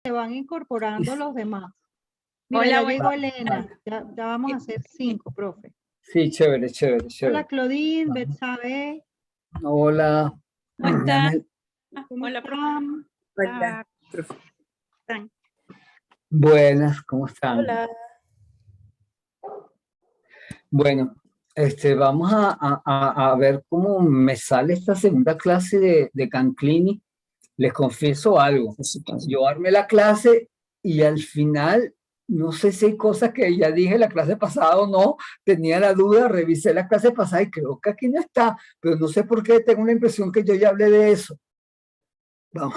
se van incorporando los demás. Mira, Hola, ya buen llegó Elena. Ya vamos a hacer 5, profe. Sí, chévere. Hola, Claudine, Betsabe. Hola. ¿Cómo están? ¿Cómo Hola, están? Hola, ¿Están? Buenas, ¿cómo están? hola. Bueno, vamos a ver cómo me sale esta segunda clase de Canclini. Les confieso algo. Yo armé la clase y al final, no sé si hay cosas que ya dije la clase pasada o no, tenía la duda, revisé la clase pasada y creo que aquí no está, pero no sé por qué, tengo la impresión que yo ya hablé de eso. Vamos,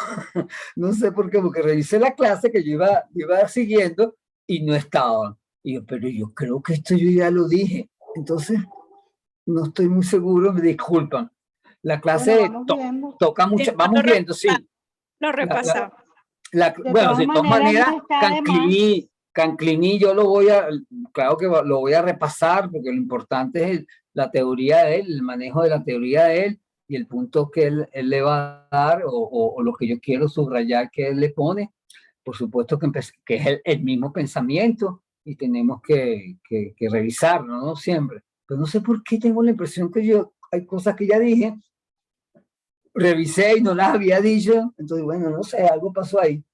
no sé por qué, porque revisé la clase que yo iba siguiendo y no estaba. Y yo, pero yo creo que esto yo ya lo dije. Entonces, no estoy muy seguro, me disculpan. La clase toca mucho, vamos viendo, sí. Lo repasamos. Bueno, de todas maneras, Canclini yo claro que lo voy a repasar, porque lo importante es la teoría de él, el manejo de la teoría de él, y el punto que él le va a dar, o lo que yo quiero subrayar que él le pone. Por supuesto que es el mismo pensamiento, y tenemos que revisarlo, ¿no? Siempre. Pero no sé por qué tengo la impresión que hay cosas que ya dije, revisé y no las había dicho, entonces bueno, no sé, algo pasó ahí.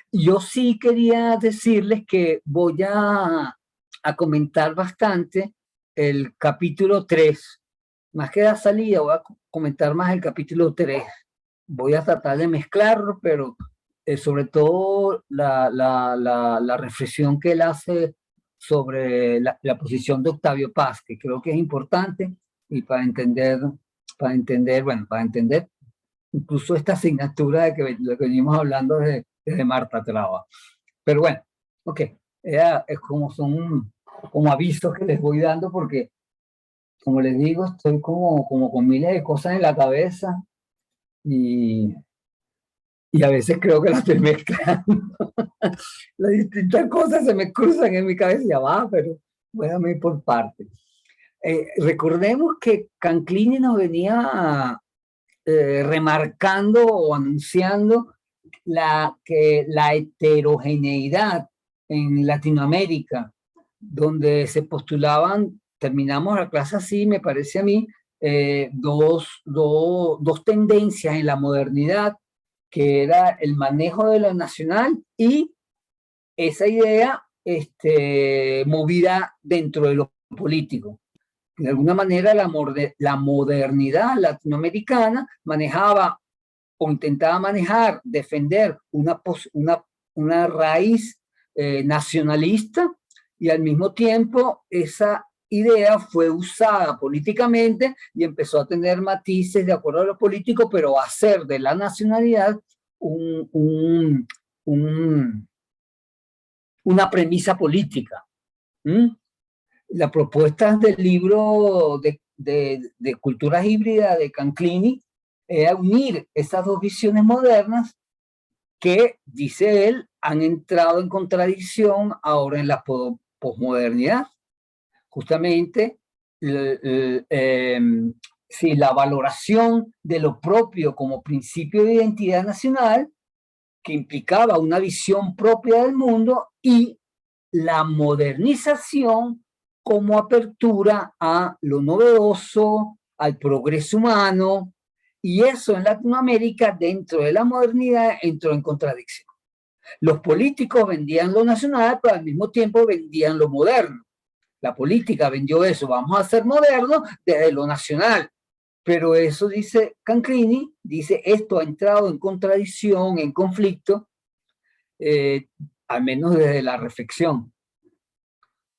Yo sí quería decirles que voy a comentar bastante el capítulo 3, más que la salida, voy a comentar más el capítulo 3. Voy a tratar de mezclarlo, pero sobre todo la reflexión que él hace sobre la posición de Octavio Paz, que creo que es importante, y para entender incluso esta asignatura de que venimos hablando desde Marta Traba. Pero bueno, ok, es son como avisos que les voy dando, porque como les digo, estoy como con miles de cosas en la cabeza y a veces creo que las estoy mezclando. Las distintas cosas se me cruzan en mi cabeza y ya va, pero voy a ir por partes. Recordemos que Canclini nos venía remarcando o anunciando la heterogeneidad en Latinoamérica, donde se postulaban, terminamos la clase así, me parece a mí, dos tendencias en la modernidad, que era el manejo de lo nacional y esa idea movida dentro de lo político. De alguna manera la modernidad latinoamericana manejaba o intentaba manejar, defender una raíz nacionalista, y al mismo tiempo esa idea fue usada políticamente y empezó a tener matices de acuerdo a lo político, pero a hacer de la nacionalidad una premisa política. La propuesta del libro de Culturas Híbridas de Canclini era unir esas dos visiones modernas que, dice él, han entrado en contradicción ahora en la posmodernidad. Justamente, la valoración de lo propio como principio de identidad nacional, que implicaba una visión propia del mundo, y la modernización como apertura a lo novedoso, al progreso humano, y eso en Latinoamérica, dentro de la modernidad, entró en contradicción. Los políticos vendían lo nacional, pero al mismo tiempo vendían lo moderno. La política vendió eso, vamos a ser modernos desde lo nacional. Pero eso, dice Canclini, dice, esto ha entrado en contradicción, en conflicto, al menos desde la reflexión.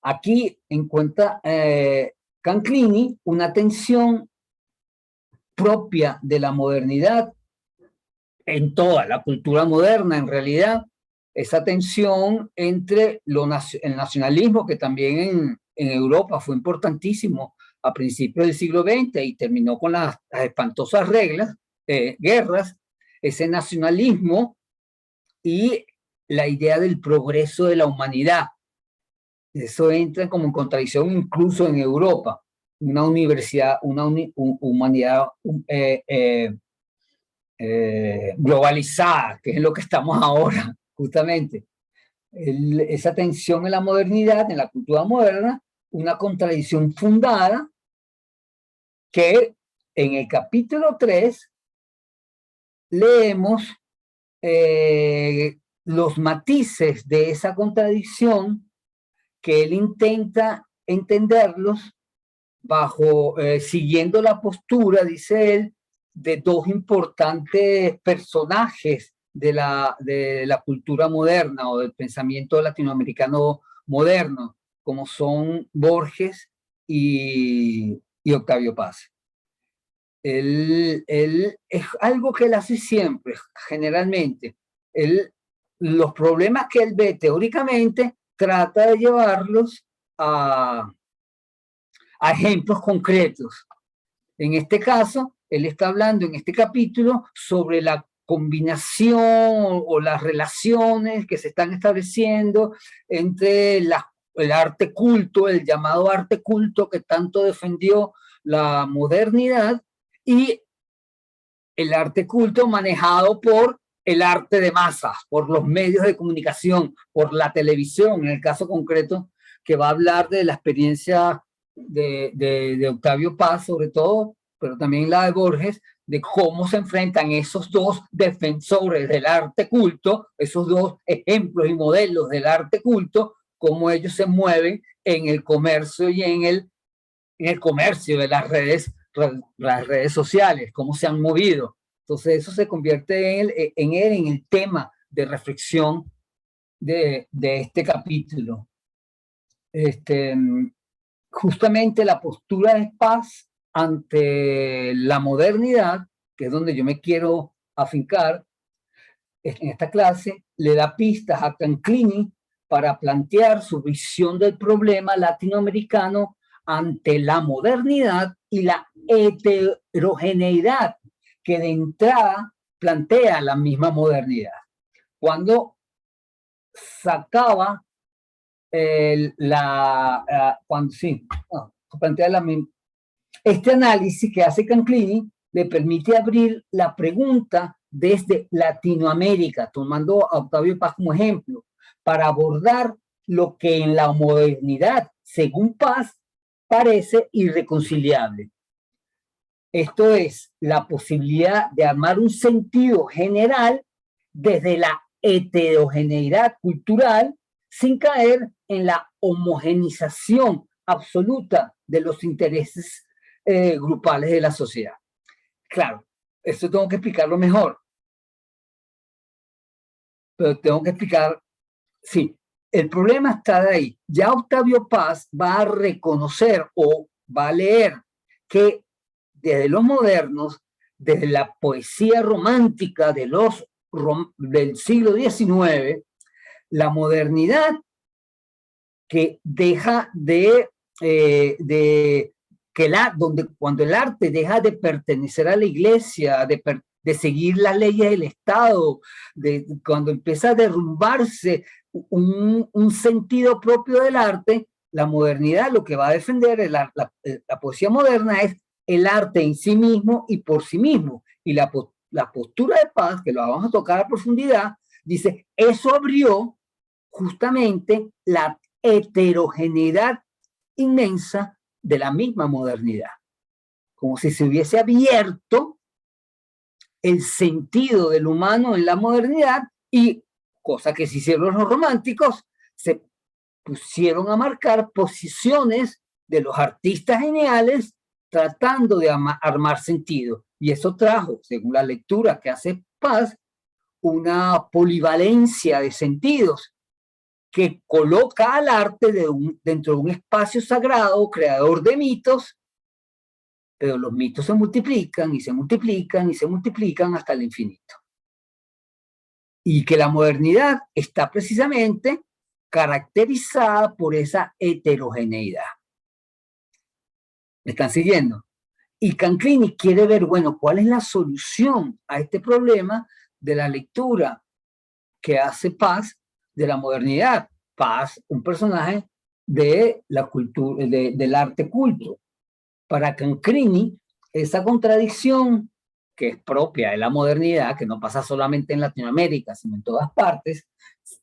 Aquí encuentra Canclini una tensión propia de la modernidad en toda la cultura moderna, en realidad, esa tensión entre el nacionalismo, que también en Europa fue importantísimo a principios del siglo XX y terminó con las espantosas guerras, ese nacionalismo y la idea del progreso de la humanidad. Eso entra como en contradicción incluso en Europa. Una universidad, una humanidad globalizada, que es lo que estamos ahora, justamente esa tensión en la modernidad, en la cultura moderna, una contradicción fundada que en el capítulo 3 leemos los matices de esa contradicción que él intenta entenderlos bajo, siguiendo la postura, dice él, de dos importantes personajes de la cultura moderna o del pensamiento latinoamericano moderno, como son Borges y Octavio Paz. Él es algo que él hace siempre, generalmente. Los problemas que él ve teóricamente trata de llevarlos a ejemplos concretos. En este caso, él está hablando en este capítulo sobre la combinación o las relaciones que se están estableciendo entre el arte culto, el llamado arte culto que tanto defendió la modernidad, y el arte culto manejado por el arte de masas, por los medios de comunicación, por la televisión, en el caso concreto que va a hablar de la experiencia de Octavio Paz, sobre todo, pero también la de Borges, de cómo se enfrentan esos dos defensores del arte culto, esos dos ejemplos y modelos del arte culto, cómo ellos se mueven en el comercio y en el comercio de las redes sociales, cómo se han movido. Entonces eso se convierte en el tema de reflexión de este capítulo. Justamente la postura de Paz ante la modernidad, que es donde yo me quiero afincar en esta clase, le da pistas a Canclini para plantear su visión del problema latinoamericano ante la modernidad y la heterogeneidad que de entrada plantea la misma modernidad. Cuando sacaba este análisis que hace Canclini le permite abrir la pregunta desde Latinoamérica, tomando a Octavio Paz como ejemplo, para abordar lo que en la modernidad, según Paz, parece irreconciliable. Esto es la posibilidad de armar un sentido general desde la heterogeneidad cultural sin caer en la homogenización absoluta de los intereses grupales de la sociedad. Claro, esto tengo que explicarlo mejor. Pero tengo que explicar, sí, el problema está de ahí. Ya Octavio Paz va a reconocer o va a leer que desde los modernos, desde la poesía romántica del siglo XIX, la modernidad que deja cuando el arte deja de pertenecer a la iglesia, de seguir las leyes del Estado, cuando empieza a derrumbarse un sentido propio del arte, la modernidad lo que va a defender, la poesía moderna, es el arte en sí mismo y por sí mismo. Y la postura de Paz, que lo vamos a tocar a profundidad, dice, eso abrió justamente la heterogeneidad inmensa de la misma modernidad. Como si se hubiese abierto el sentido del humano en la modernidad y, cosa que se hicieron los románticos, se pusieron a marcar posiciones de los artistas geniales tratando de armar sentido. Y eso trajo, según la lectura que hace Paz, una polivalencia de sentidos que coloca al arte dentro de un espacio sagrado, creador de mitos, pero los mitos se multiplican y se multiplican y se multiplican hasta el infinito. Y que la modernidad está precisamente caracterizada por esa heterogeneidad. ¿Me están siguiendo? Y Canclini quiere ver, bueno, ¿cuál es la solución a este problema de la lectura que hace Paz de la modernidad? Paz, un personaje de la cultura, del arte culto. Para Canclini, esa contradicción que es propia de la modernidad, que no pasa solamente en Latinoamérica, sino en todas partes,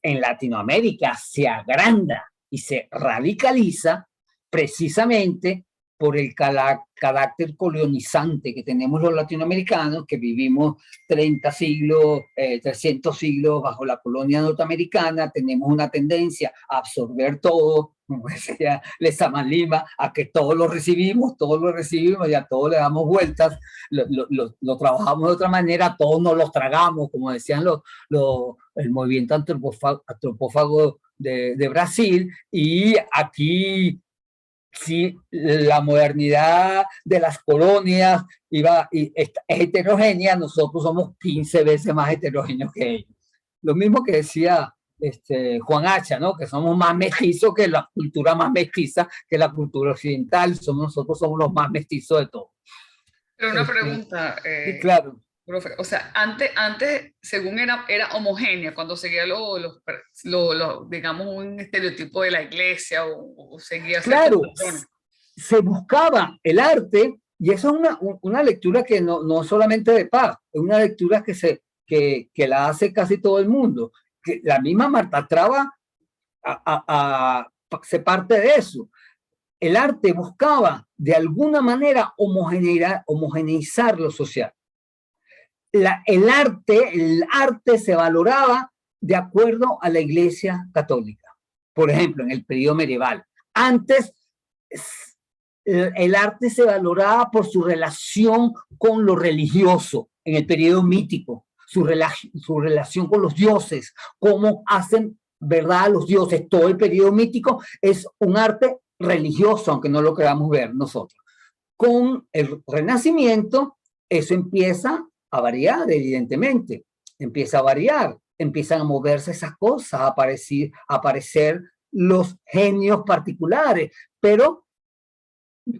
en Latinoamérica se agranda y se radicaliza precisamente por el carácter colonizante que tenemos los latinoamericanos, que vivimos 30 siglos, 300 siglos bajo la colonia norteamericana. Tenemos una tendencia a absorber todo, como decía Lezama Lima, a que todo lo recibimos y a todo le damos vueltas, lo trabajamos de otra manera, todos nos los tragamos, como decían el movimiento antropófago de Brasil. Y aquí, si la modernidad de las colonias es heterogénea, nosotros somos 15 veces más heterogéneos que ellos. Lo mismo que decía Juan Hacha, ¿no? Que somos más mestizos que la cultura más mestiza, que la cultura occidental. Nosotros somos los más mestizos de todos. Pero una pregunta, sí, claro. Profe, o sea, antes según era homogénea, cuando seguía digamos, un estereotipo de la iglesia o seguía... Claro, se buscaba el arte, y eso es una lectura que no solamente de Paz, es una lectura que la hace casi todo el mundo. Que la misma Marta Traba se parte de eso. El arte buscaba de alguna manera homogeneizar lo social. El arte se valoraba de acuerdo a la Iglesia Católica. Por ejemplo, en el periodo medieval. Antes, el arte se valoraba por su relación con lo religioso, en el periodo mítico, su relación con los dioses, cómo hacen verdad a los dioses. Todo el periodo mítico es un arte religioso, aunque no lo queramos ver nosotros. Con el Renacimiento, eso empieza a variar, evidentemente. Empieza a variar, empiezan a moverse esas cosas, a aparecer los genios particulares, pero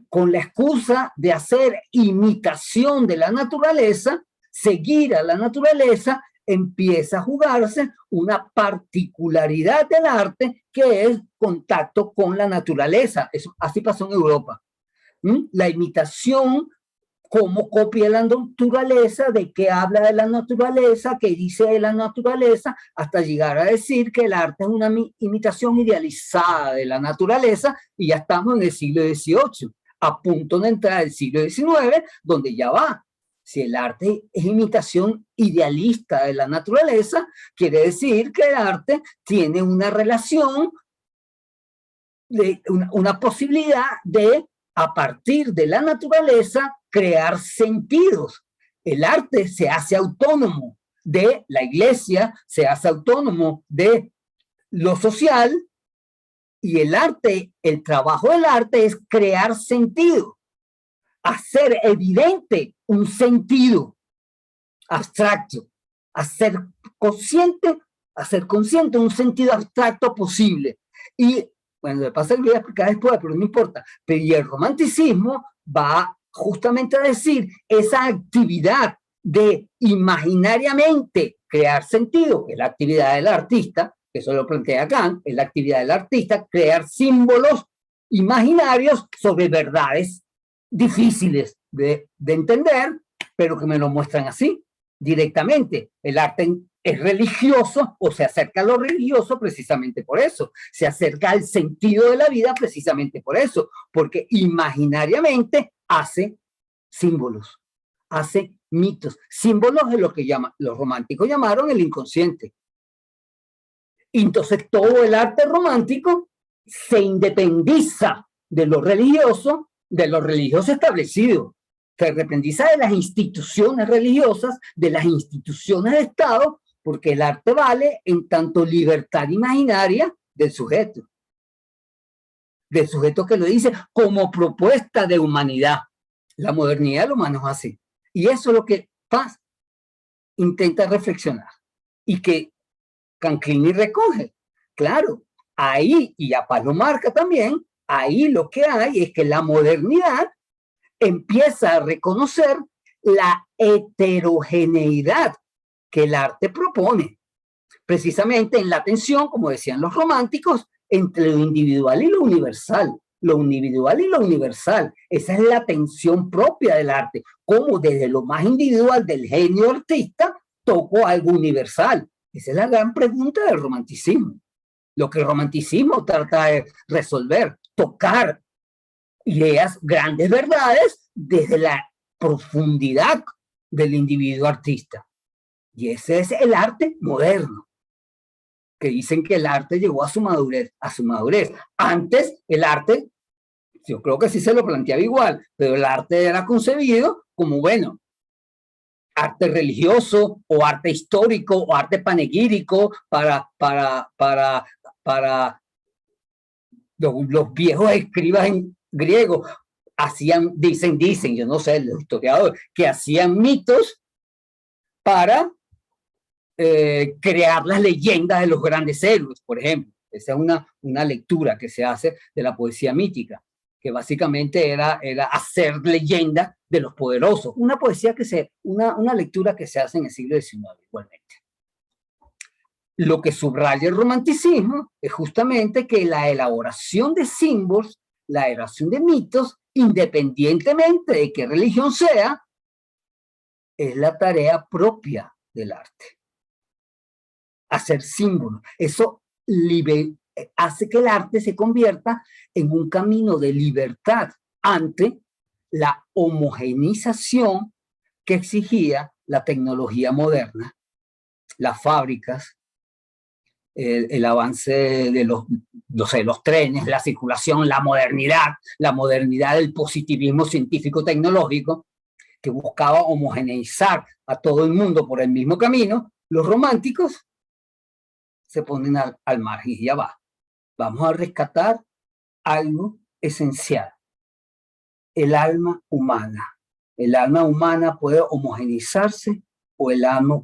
con la excusa de hacer imitación de la naturaleza, seguir a la naturaleza, empieza a jugarse una particularidad del arte que es contacto con la naturaleza. Eso, así pasó en Europa. La imitación como copia la naturaleza, de qué habla de la naturaleza, qué dice de la naturaleza, hasta llegar a decir que el arte es una imitación idealizada de la naturaleza, y ya estamos en el siglo XVIII, a punto de entrar el siglo XIX, donde ya va. Si el arte es imitación idealista de la naturaleza, quiere decir que el arte tiene una relación, una posibilidad de, a partir de la naturaleza, crear sentidos. El arte se hace autónomo de la iglesia, se hace autónomo de lo social, y el arte, el trabajo del arte es crear sentido, hacer evidente un sentido abstracto, hacer consciente un sentido abstracto posible. Y bueno, de paso lo voy a explicar después, pero no importa. Pero y el romanticismo va justamente a decir esa actividad de imaginariamente crear sentido, que es la actividad del artista, que eso lo plantea Kant, es la actividad del artista, crear símbolos imaginarios sobre verdades difíciles de entender, pero que me lo muestran así, directamente. El arte es religioso, o se acerca a lo religioso precisamente por eso, se acerca al sentido de la vida precisamente por eso, porque imaginariamente hace símbolos, hace mitos, símbolos de lo que los románticos llamaron el inconsciente. Y entonces todo el arte romántico se independiza de lo religioso establecido, se independiza de las instituciones religiosas, de las instituciones de Estado, porque el arte vale en tanto libertad imaginaria del sujeto que lo dice como propuesta de humanidad. La modernidad lo maneja así. Y eso es lo que Paz intenta reflexionar y que Canclini recoge. Claro, ahí, y a Paz lo marca también, ahí lo que hay es que la modernidad empieza a reconocer la heterogeneidad que el arte propone, precisamente en la tensión, como decían los románticos, entre lo individual y lo universal. Lo individual y lo universal, esa es la tensión propia del arte, como desde lo más individual del genio artista toco algo universal, Esa es la gran pregunta del romanticismo. Lo que el romanticismo trata de resolver, tocar ideas, grandes verdades desde la profundidad del individuo artista. Y ese es el arte moderno, que dicen que el arte llegó a su madurez, Antes el arte, yo creo que sí se lo planteaba igual, pero el arte era concebido como, bueno, arte religioso o arte histórico o arte panegírico para los viejos escribas griegos. Dicen, yo no sé, los historiadores, que hacían mitos para crear las leyendas de los grandes héroes, por ejemplo. Esa es una lectura que se hace de la poesía mítica, que básicamente era hacer leyenda de los poderosos. Una lectura que se hace en el siglo XIX igualmente. Lo que subraya el romanticismo es justamente que la elaboración de símbolos, la elaboración de mitos, independientemente de qué religión sea, es la tarea propia del arte. Hacer símbolos. Eso hace que el arte se convierta en un camino de libertad ante la homogeneización que exigía la tecnología moderna, las fábricas, el avance de los trenes, la circulación, la modernidad del positivismo científico-tecnológico, que buscaba homogeneizar a todo el mundo por el mismo camino. Los románticos se ponen al margen y ya va. Vamos a rescatar algo esencial. El alma humana. El alma humana puede homogeneizarse o el alma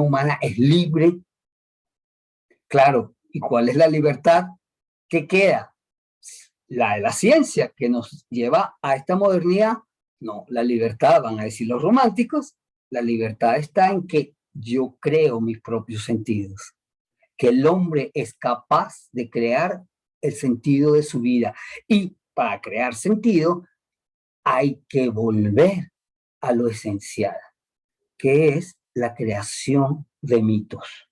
humana es libre. Claro, ¿y cuál es la libertad que queda? La de la ciencia que nos lleva a esta modernidad. No, la libertad, van a decir los románticos, la libertad está en que yo creo mis propios sentidos, que el hombre es capaz de crear el sentido de su vida. Y para crear sentido hay que volver a lo esencial, que es la creación de mitos.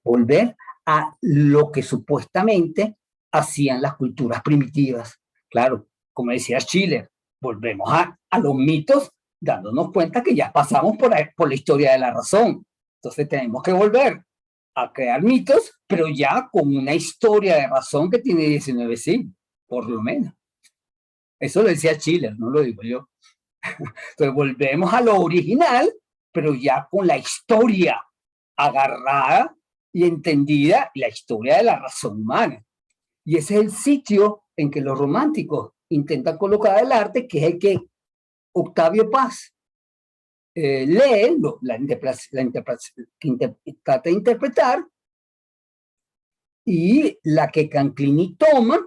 Volver a lo que supuestamente hacían las culturas primitivas. Claro, como decía Schiller, volvemos a los mitos, dándonos cuenta que ya pasamos por la historia de la razón. Entonces tenemos que volver a crear mitos, pero ya con una historia de razón que tiene 19 siglos, por lo menos. Eso lo decía Schiller, no lo digo yo. Entonces volvemos a lo original, pero ya con la historia agarrada y entendida, la historia de la razón humana. Y ese es el sitio en que los románticos intentan colocar el arte, que es el que Octavio Paz lee, trata de interpretar, y la que Canclini toma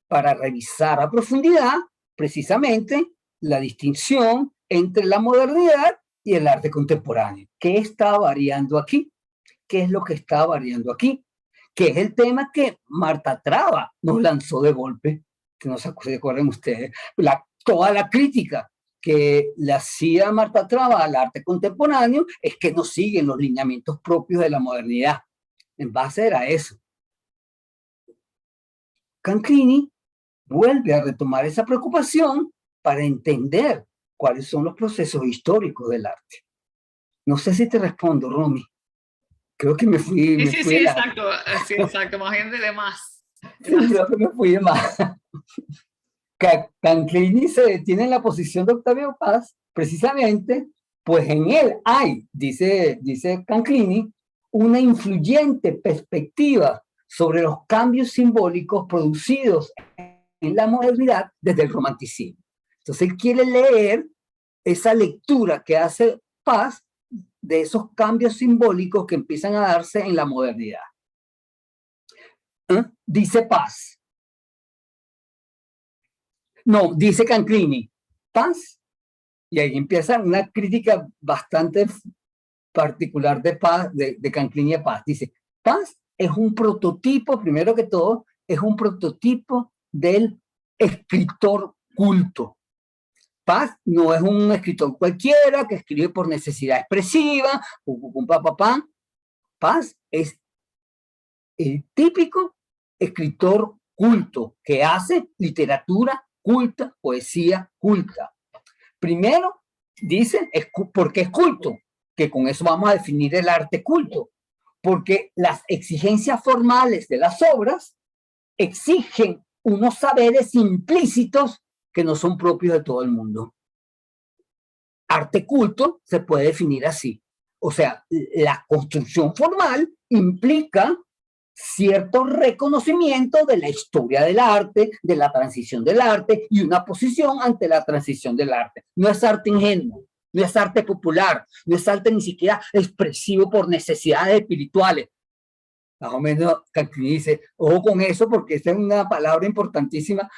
para revisar a profundidad precisamente la distinción entre la modernidad y el arte contemporáneo. ¿Qué está variando aquí? ¿Qué es lo que está variando aquí? Que es el tema que Marta Traba nos lanzó de golpe, que no se acuerdan ustedes, toda la crítica que le hacía Marta Traba al arte contemporáneo es que no siguen los lineamientos propios de la modernidad. En base era eso. Canclini vuelve a retomar esa preocupación para entender cuáles son los procesos históricos del arte. No sé si te respondo, Romy. Creo que me fui... Sí, exacto, más bien de más. Sí, creo que me fui de más. Canclini se detiene en la posición de Octavio Paz, precisamente, pues en él hay, dice Canclini, una influyente perspectiva sobre los cambios simbólicos producidos en la modernidad desde el romanticismo. Entonces él quiere leer esa lectura que hace Paz de esos cambios simbólicos que empiezan a darse en la modernidad. Dice Paz. No, dice Canclini. Paz. Y ahí empieza una crítica bastante particular de Paz, de Canclini a Paz. Dice, Paz es un prototipo, primero que todo, es un prototipo del escritor culto. Paz no es un escritor cualquiera que escribe por necesidad expresiva, Paz es el típico escritor culto que hace literatura culta, poesía culta. Primero, dice, ¿por qué es culto? Que con eso vamos a definir el arte culto. Porque las exigencias formales de las obras exigen unos saberes implícitos que no son propios de todo el mundo. Arte culto se puede definir así. O sea, la construcción formal implica cierto reconocimiento de la historia del arte, de la transición del arte y una posición ante la transición del arte. No es arte ingenuo, no es arte popular, no es arte ni siquiera expresivo por necesidades espirituales. Más o menos Canclini dice, ojo con eso porque esa es una palabra importantísima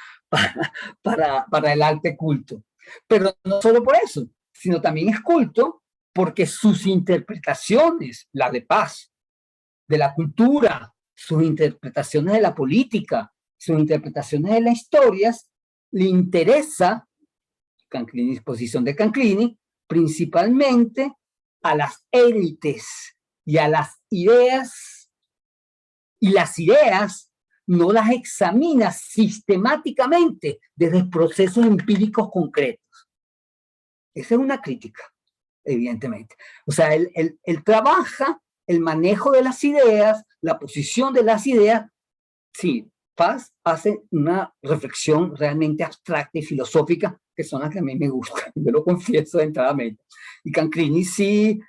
para el arte culto. Pero no solo por eso, sino también es culto porque sus interpretaciones, la de Paz, de la cultura, sus interpretaciones de la política, sus interpretaciones de las historias, le interesa, posición de Canclini, principalmente a las élites y a las ideas, y las ideas no las examina sistemáticamente desde procesos empíricos concretos. Esa es una crítica, evidentemente. O sea, él trabaja el manejo de las ideas, la posición de las ideas. Sí, Paz hace una reflexión realmente abstracta y filosófica, que son las que a mí me gustan, yo lo confieso de entradamente. Y Canclini sí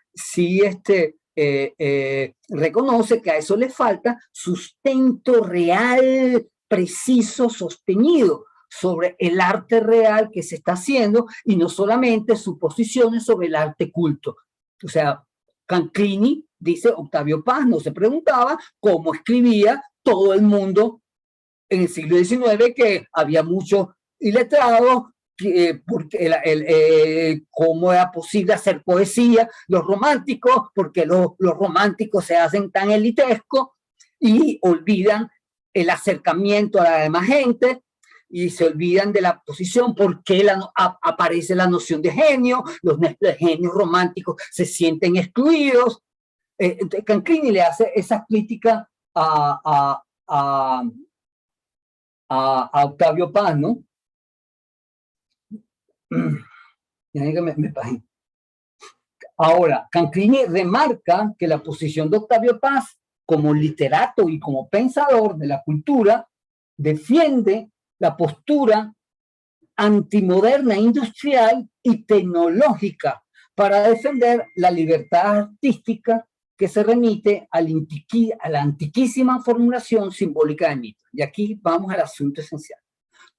reconoce que a eso le falta sustento real, preciso, sostenido sobre el arte real que se está haciendo y no solamente suposiciones sobre el arte culto. O sea, Canclini, dice Octavio Paz, no se preguntaba cómo escribía todo el mundo en el siglo XIX, que había muchos iletrados, cómo era posible hacer poesía, los románticos, porque los románticos se hacen tan elitescos y olvidan el acercamiento a la demás gente y se olvidan de la posición, porque aparece la noción de genio, los genios románticos se sienten excluidos. Canclini le hace esa crítica a Octavio Paz, ¿no? Ahora, Canclini remarca que la posición de Octavio Paz como literato y como pensador de la cultura defiende la postura antimoderna, industrial y tecnológica para defender la libertad artística que se remite a la antiquísima formulación simbólica de mito. Y aquí vamos al asunto esencial.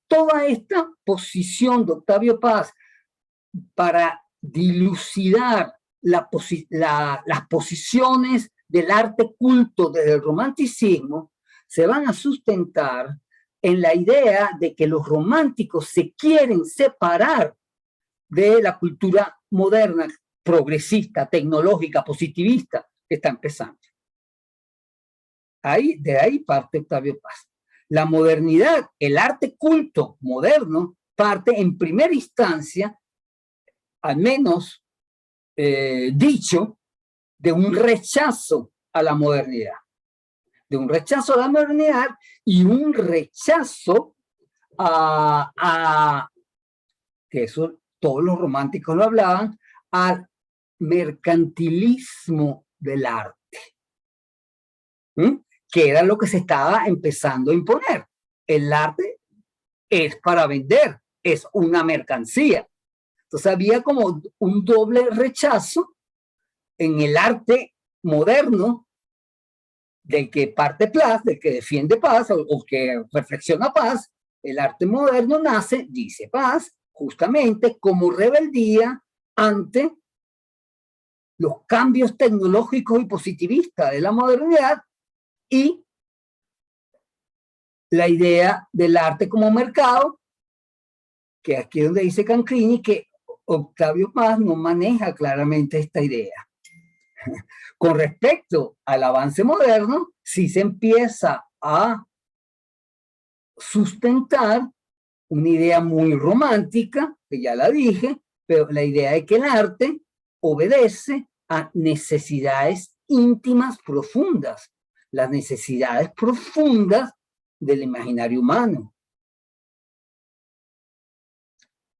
Toda esta posición de Octavio Paz para dilucidar las posiciones del arte culto desde el romanticismo se van a sustentar en la idea de que los románticos se quieren separar de la cultura moderna, progresista, tecnológica, positivista, que está empezando. De ahí parte Octavio Paz. La modernidad, el arte culto moderno, parte en primera instancia, al menos dicho, de un rechazo a la modernidad. De un rechazo a la modernidad y un rechazo que eso todos los románticos lo hablaban, al mercantilismo del arte. Que era lo que se estaba empezando a imponer. El arte es para vender, es una mercancía. Entonces había como un doble rechazo en el arte moderno del que parte Paz, del que defiende Paz o que reflexiona Paz. El arte moderno nace, dice Paz, justamente como rebeldía ante los cambios tecnológicos y positivistas de la modernidad y la idea del arte como mercado, que aquí es donde dice Canclini que Octavio Paz no maneja claramente esta idea. Con respecto al avance moderno, sí se empieza a sustentar una idea muy romántica, que ya la dije, pero la idea de que el arte obedece a necesidades íntimas profundas, las necesidades profundas del imaginario humano,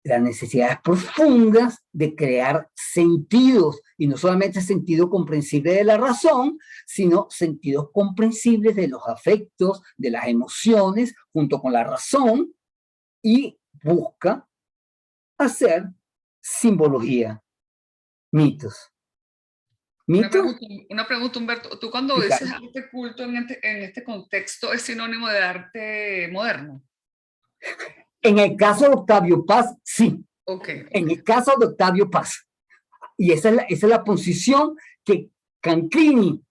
las necesidades profundas de crear sentidos, y no solamente sentido comprensible de la razón, sino sentidos comprensibles de los afectos, de las emociones, junto con la razón, y busca hacer simbología, mitos. ¿Mitos? Una pregunta, Humberto. Tú cuando Sí, dices claro. arte culto en este contexto, ¿es sinónimo de arte moderno? En el caso de Octavio Paz, sí. Ok. En el caso de Octavio Paz. Y esa es la posición que Canclini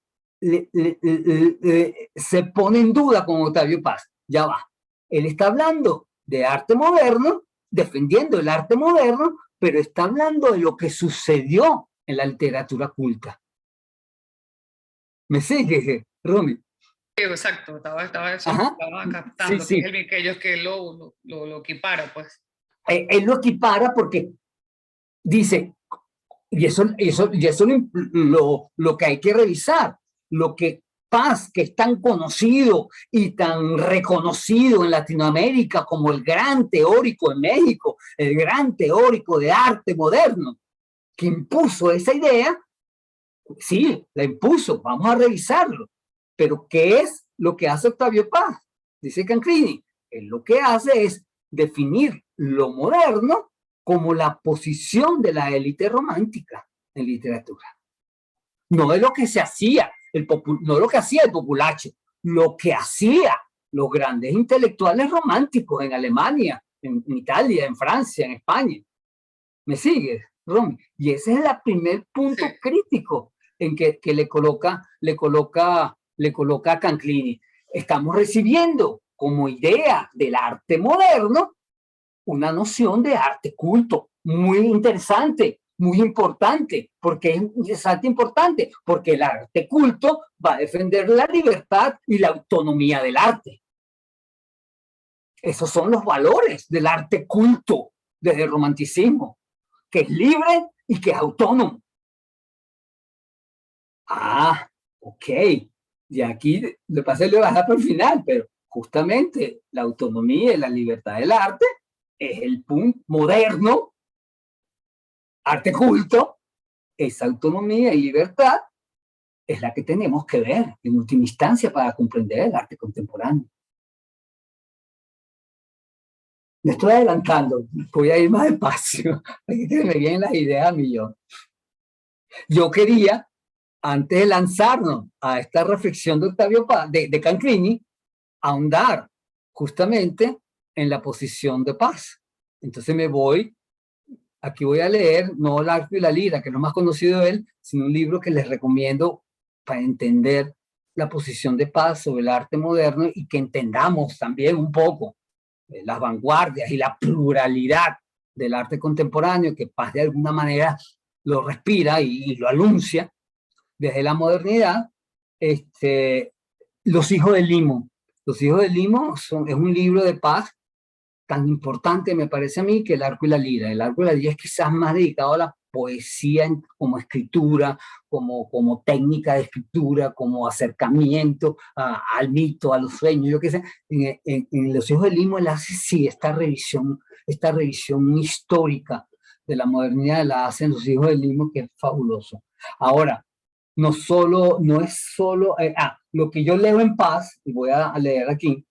se pone en duda con Octavio Paz. Ya va. Él está hablando de arte moderno, defendiendo el arte moderno, pero está hablando de lo que sucedió en la literatura culta. ¿Me sigue, Romy? Sí, exacto, estaba Ajá. captando, Sí, que sí. es que ellos que lo equipara, pues. Él lo equipara porque dice, y eso lo que hay que revisar, lo que Paz, que es tan conocido y tan reconocido en Latinoamérica como el gran teórico en México, el gran teórico de arte moderno, que impuso esa idea, sí, la impuso, vamos a revisarlo. Pero ¿qué es lo que hace Octavio Paz? Dice Canclini, él lo que hace es definir lo moderno como la posición de la élite romántica en literatura. No de lo que se hacía, no lo que hacía el populacho, lo que hacía los grandes intelectuales románticos en Alemania, en Italia, en Francia, en España. ¿Me sigues, Romy? Y ese es el primer punto Sí. crítico en que le coloca a Canclini. Estamos recibiendo como idea del arte moderno una noción de arte culto muy interesante, muy importante. ¿Por qué es arte importante? Porque el arte culto va a defender la libertad y la autonomía del arte. Esos son los valores del arte culto desde el romanticismo, que es libre y que es autónomo. Ah, ok. Y aquí le pasé le baja por el final, pero justamente la autonomía y la libertad del arte es el punto moderno, arte culto, esa autonomía y libertad es la que tenemos que ver en última instancia para comprender el arte contemporáneo. Me estoy adelantando, voy a ir más despacio, aquí me vienen las ideas a millón. Yo quería, antes de lanzarnos a esta reflexión de Octavio Paz, de Canclini, ahondar justamente en la posición de Paz. Entonces aquí voy a leer, no El arco y la lira, que es lo más conocido de él, sino un libro que les recomiendo para entender la posición de Paz sobre el arte moderno y que entendamos también un poco las vanguardias y la pluralidad del arte contemporáneo, que Paz de alguna manera lo respira y lo anuncia desde la modernidad. Los hijos del limo. Los hijos del limo es un libro de Paz tan importante, me parece a mí, que El arco y la lira. El arco y la lira es quizás más dedicado a la poesía como escritura, como técnica de escritura, como acercamiento al mito, a los sueños, yo qué sé. En Los hijos del limo él hace, sí, esta revisión histórica de la modernidad, la hacen Los hijos del limo, que es fabuloso. Ahora, no es solo, lo que yo leo en Paz, y voy a leer aquí,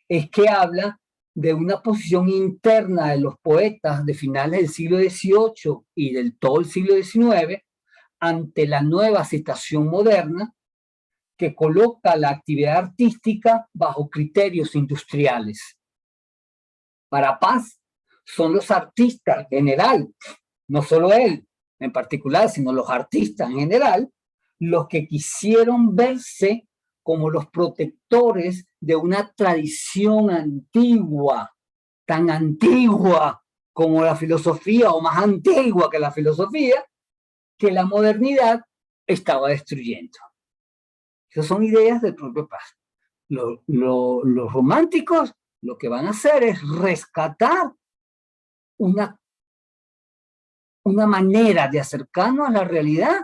es que habla de una posición interna de los poetas de finales del siglo XVIII y del todo el siglo XIX ante la nueva situación moderna que coloca la actividad artística bajo criterios industriales. Para Paz son los artistas en general, no solo él en particular, sino los artistas en general, los que quisieron verse como los protectores de una tradición antigua, tan antigua como la filosofía, o más antigua que la filosofía, que la modernidad estaba destruyendo. Esas son ideas del propio Paz. Los románticos lo que van a hacer es rescatar una manera de acercarnos a la realidad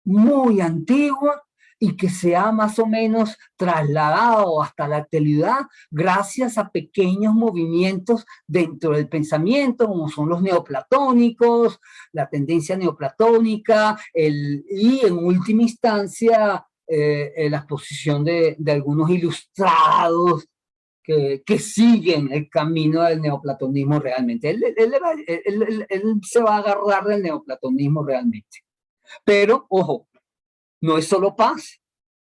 muy antigua y que se ha más o menos trasladado hasta la actualidad gracias a pequeños movimientos dentro del pensamiento, como son los neoplatónicos, la tendencia neoplatónica, y en última instancia la exposición de algunos ilustrados que siguen el camino del neoplatonismo realmente. Él se va a agarrar del neoplatonismo realmente. Pero, ojo, no es solo Paz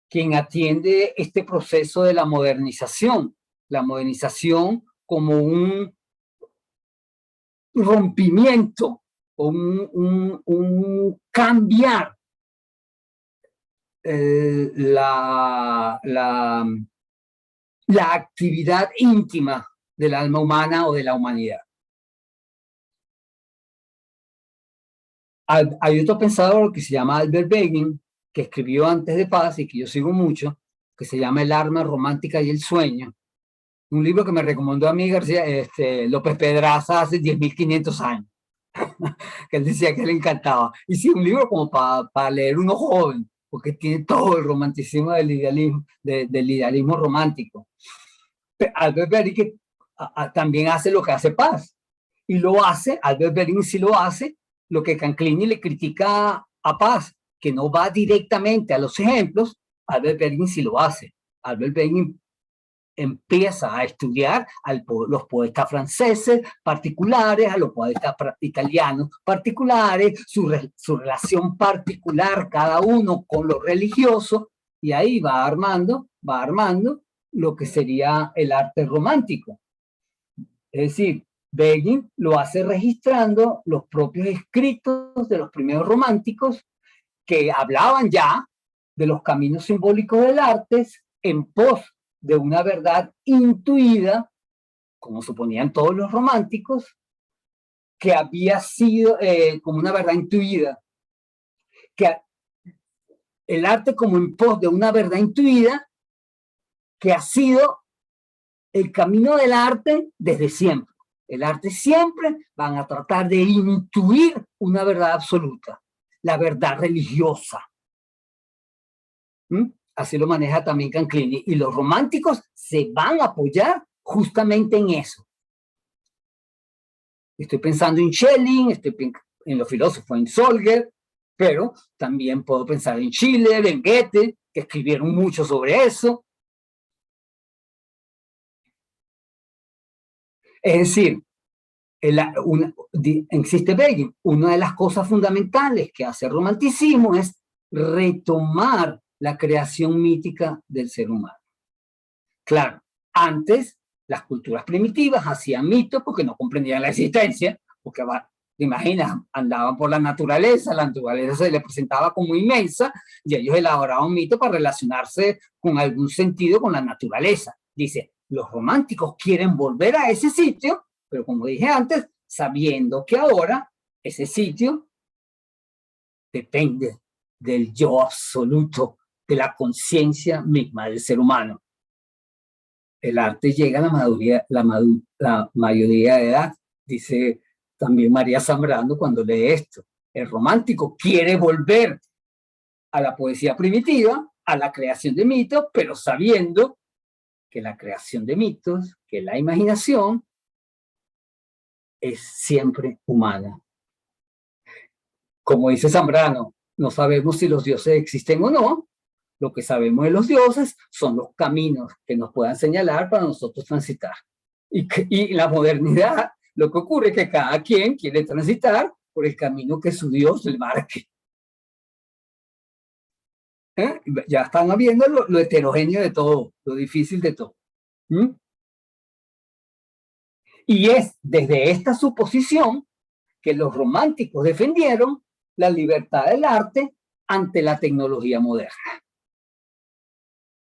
quien atiende este proceso de la modernización como un rompimiento, o un cambiar la actividad íntima del alma humana o de la humanidad. Hay otro pensador que se llama Albert Benjamin, que escribió antes de Paz y que yo sigo mucho, que se llama El arma romántica y el sueño. Un libro que me recomendó a mí López Pedraza hace 10.500 años. Que él decía que le encantaba. Y sí, un libro como para leer uno joven, porque tiene todo el romanticismo del idealismo romántico. Albert Benjamin también hace lo que hace Paz. Y lo hace, Albert Benjamin sí lo hace, lo que Canclini le critica a Paz, que no va directamente a los ejemplos. Albert Benjamin sí lo hace. Albert Benjamin empieza a estudiar a los poetas franceses particulares, a los poetas italianos particulares, su relación particular cada uno con lo religioso, y ahí va armando lo que sería el arte romántico. Es decir, Benjamin lo hace registrando los propios escritos de los primeros románticos que hablaban ya de los caminos simbólicos del arte en pos de una verdad intuida, como suponían todos los románticos, que había sido como una verdad intuida, que el arte como en pos de una verdad intuida, que ha sido el camino del arte desde siempre. El arte siempre van a tratar de intuir una verdad absoluta, la verdad religiosa. Así lo maneja también Canclini. Y los románticos se van a apoyar justamente en eso. Estoy pensando en Schelling, en los filósofos, en Solger, pero también puedo pensar en Schiller, en Goethe, que escribieron mucho sobre eso. Es decir, existe Benjamin, una de las cosas fundamentales que hace el romanticismo es retomar la creación mítica del ser humano. Claro, antes las culturas primitivas hacían mitos porque no comprendían la existencia, porque te imaginas, andaban por la naturaleza se les presentaba como inmensa y ellos elaboraban un mito para relacionarse con algún sentido con la naturaleza. Dice, los románticos quieren volver a ese sitio, pero como dije antes, sabiendo que ahora ese sitio depende del yo absoluto, de la conciencia misma del ser humano. El arte llega a la mayoría de edad, dice también María Zambrano cuando lee esto. El romántico quiere volver a la poesía primitiva, a la creación de mitos, pero sabiendo que la creación de mitos, que la imaginación, es siempre humana. Como dice Zambrano, no sabemos si los dioses existen o no. Lo que sabemos de los dioses son los caminos que nos puedan señalar para nosotros transitar. Y la modernidad, lo que ocurre es que cada quien quiere transitar por el camino que su Dios le marque. Ya están viendo lo heterogéneo de todo, lo difícil de todo. Y es desde esta suposición que los románticos defendieron la libertad del arte ante la tecnología moderna.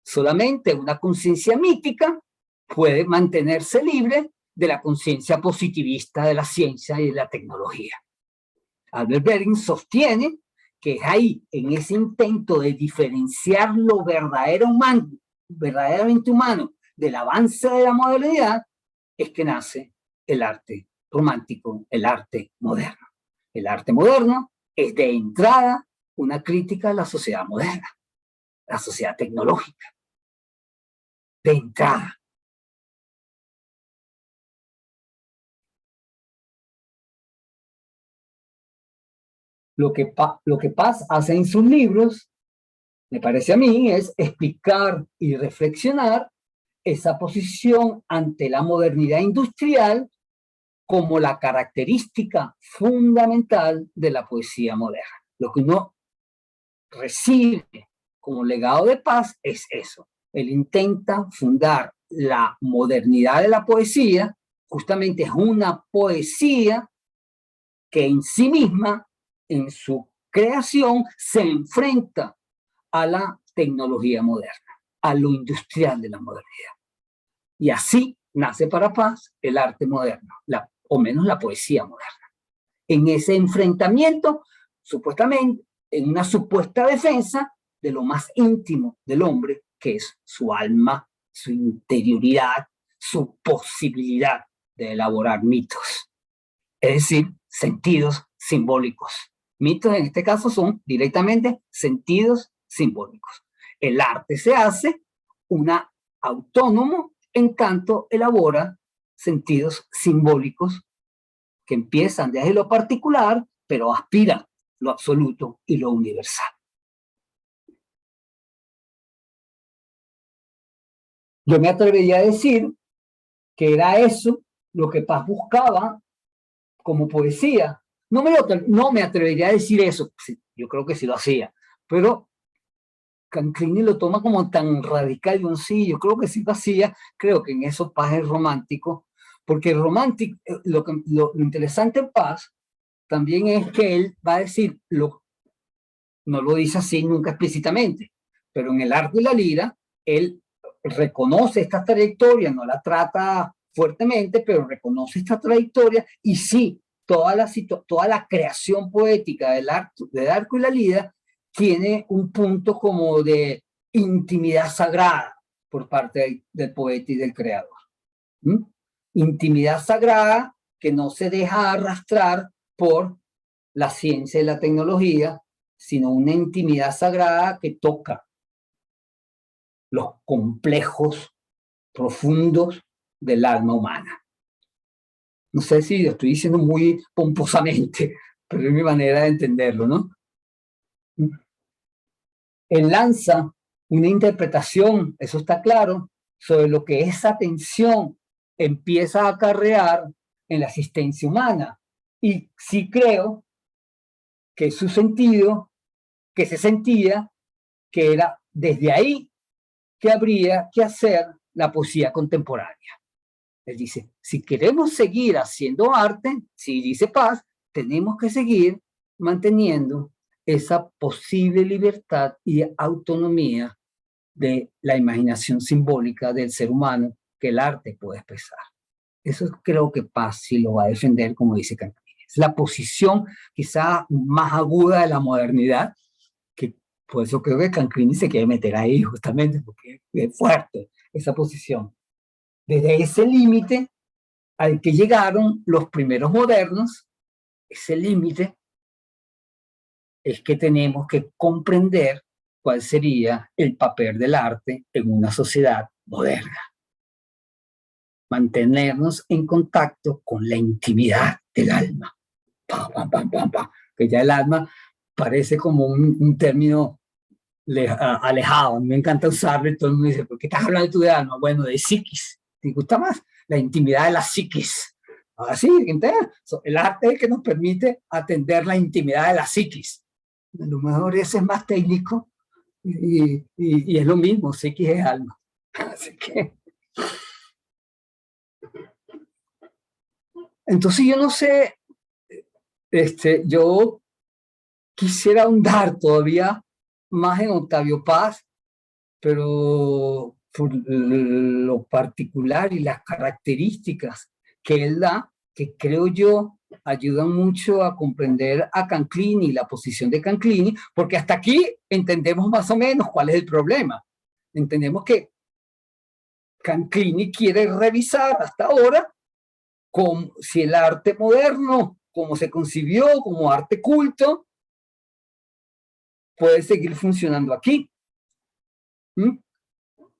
Solamente una conciencia mítica puede mantenerse libre de la conciencia positivista de la ciencia y de la tecnología. Albert Benjamin sostiene que es ahí, en ese intento de diferenciar lo verdaderamente humano del avance de la modernidad, es que nace el arte romántico, el arte moderno. El arte moderno es de entrada una crítica a la sociedad moderna, la sociedad tecnológica. De entrada. Lo que Paz hace en sus libros, me parece a mí, es explicar y reflexionar esa posición ante la modernidad industrial como la característica fundamental de la poesía moderna. Lo que uno recibe como legado de Paz es eso. Él intenta fundar la modernidad de la poesía, justamente es una poesía que en sí misma, en su creación, se enfrenta a la tecnología moderna, a lo industrial de la modernidad. Y así nace para Paz el arte moderno, o menos la poesía moderna. En ese enfrentamiento, supuestamente, en una supuesta defensa de lo más íntimo del hombre, que es su alma, su interioridad, su posibilidad de elaborar mitos. Es decir, sentidos simbólicos. Mitos en este caso son directamente sentidos simbólicos. El arte se hace autónomo en tanto elabora sentidos simbólicos que empiezan desde lo particular, pero aspiran lo absoluto y lo universal. Yo me atrevería a decir que era eso lo que Paz buscaba como poesía. No me atrevería a decir eso, yo creo que sí lo hacía, pero Canclini lo toma como tan radical, y sí, yo creo que sí lo hacía, creo que en eso Paz es romántico, porque el romántico, lo interesante en Paz también es que él va a decir, no lo dice así nunca explícitamente, pero en el Arco y la Lira, él reconoce esta trayectoria, no la trata fuertemente, pero reconoce esta trayectoria, y sí, toda la creación poética del Arco y la Lira tiene un punto como de intimidad sagrada por parte del poeta y del creador. Intimidad sagrada que no se deja arrastrar por la ciencia y la tecnología, sino una intimidad sagrada que toca los complejos profundos del alma humana. No sé si lo estoy diciendo muy pomposamente, pero es mi manera de entenderlo, ¿no? Él lanza una interpretación, eso está claro, sobre lo que esa tensión empieza a acarrear en la existencia humana. Y sí creo que su sentido, que se sentía que era desde ahí que habría que hacer la poesía contemporánea. Él dice, si queremos seguir haciendo arte, si dice Paz, tenemos que seguir manteniendo esa posible libertad y autonomía de la imaginación simbólica del ser humano que el arte puede expresar. Eso creo que Paz sí lo va a defender, como dice Canclini. Es la posición quizá más aguda de la modernidad, que por eso creo que Canclini se quiere meter ahí justamente, porque es fuerte esa posición. Desde ese límite al que llegaron los primeros modernos, ese límite es que tenemos que comprender cuál sería el papel del arte en una sociedad moderna. Mantenernos en contacto con la intimidad del alma. Que ya el alma parece como un término alejado. Me encanta usarlo y todo el mundo dice, ¿por qué estás hablando tú de alma? Bueno, de psiquis. ¿Te gusta más? La intimidad de la psiquis. Así, el arte es el que nos permite atender la intimidad de la psiquis. A lo mejor ese es más técnico y es lo mismo, psiquis es alma. Así que... Entonces yo no sé, yo quisiera ahondar todavía más en Octavio Paz, pero por lo particular y las características que él da, que creo yo ayudan mucho a comprender a Canclini, la posición de Canclini, porque hasta aquí entendemos más o menos cuál es el problema. Entendemos que Canclini quiere revisar hasta ahora si el arte moderno, como se concibió como arte culto, puede seguir funcionando aquí. ¿Mm?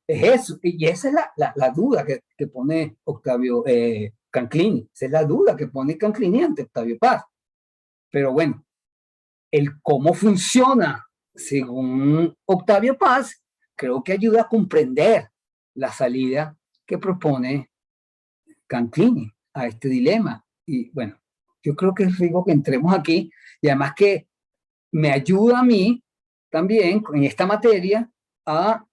Es eso, y esa es la duda que pone Octavio Canclini, esa es la duda que pone Canclini ante Octavio Paz. Pero bueno, el cómo funciona según Octavio Paz, creo que ayuda a comprender la salida que propone Canclini a este dilema. Y bueno, yo creo que es rico que entremos aquí, y además que me ayuda a mí también en esta materia a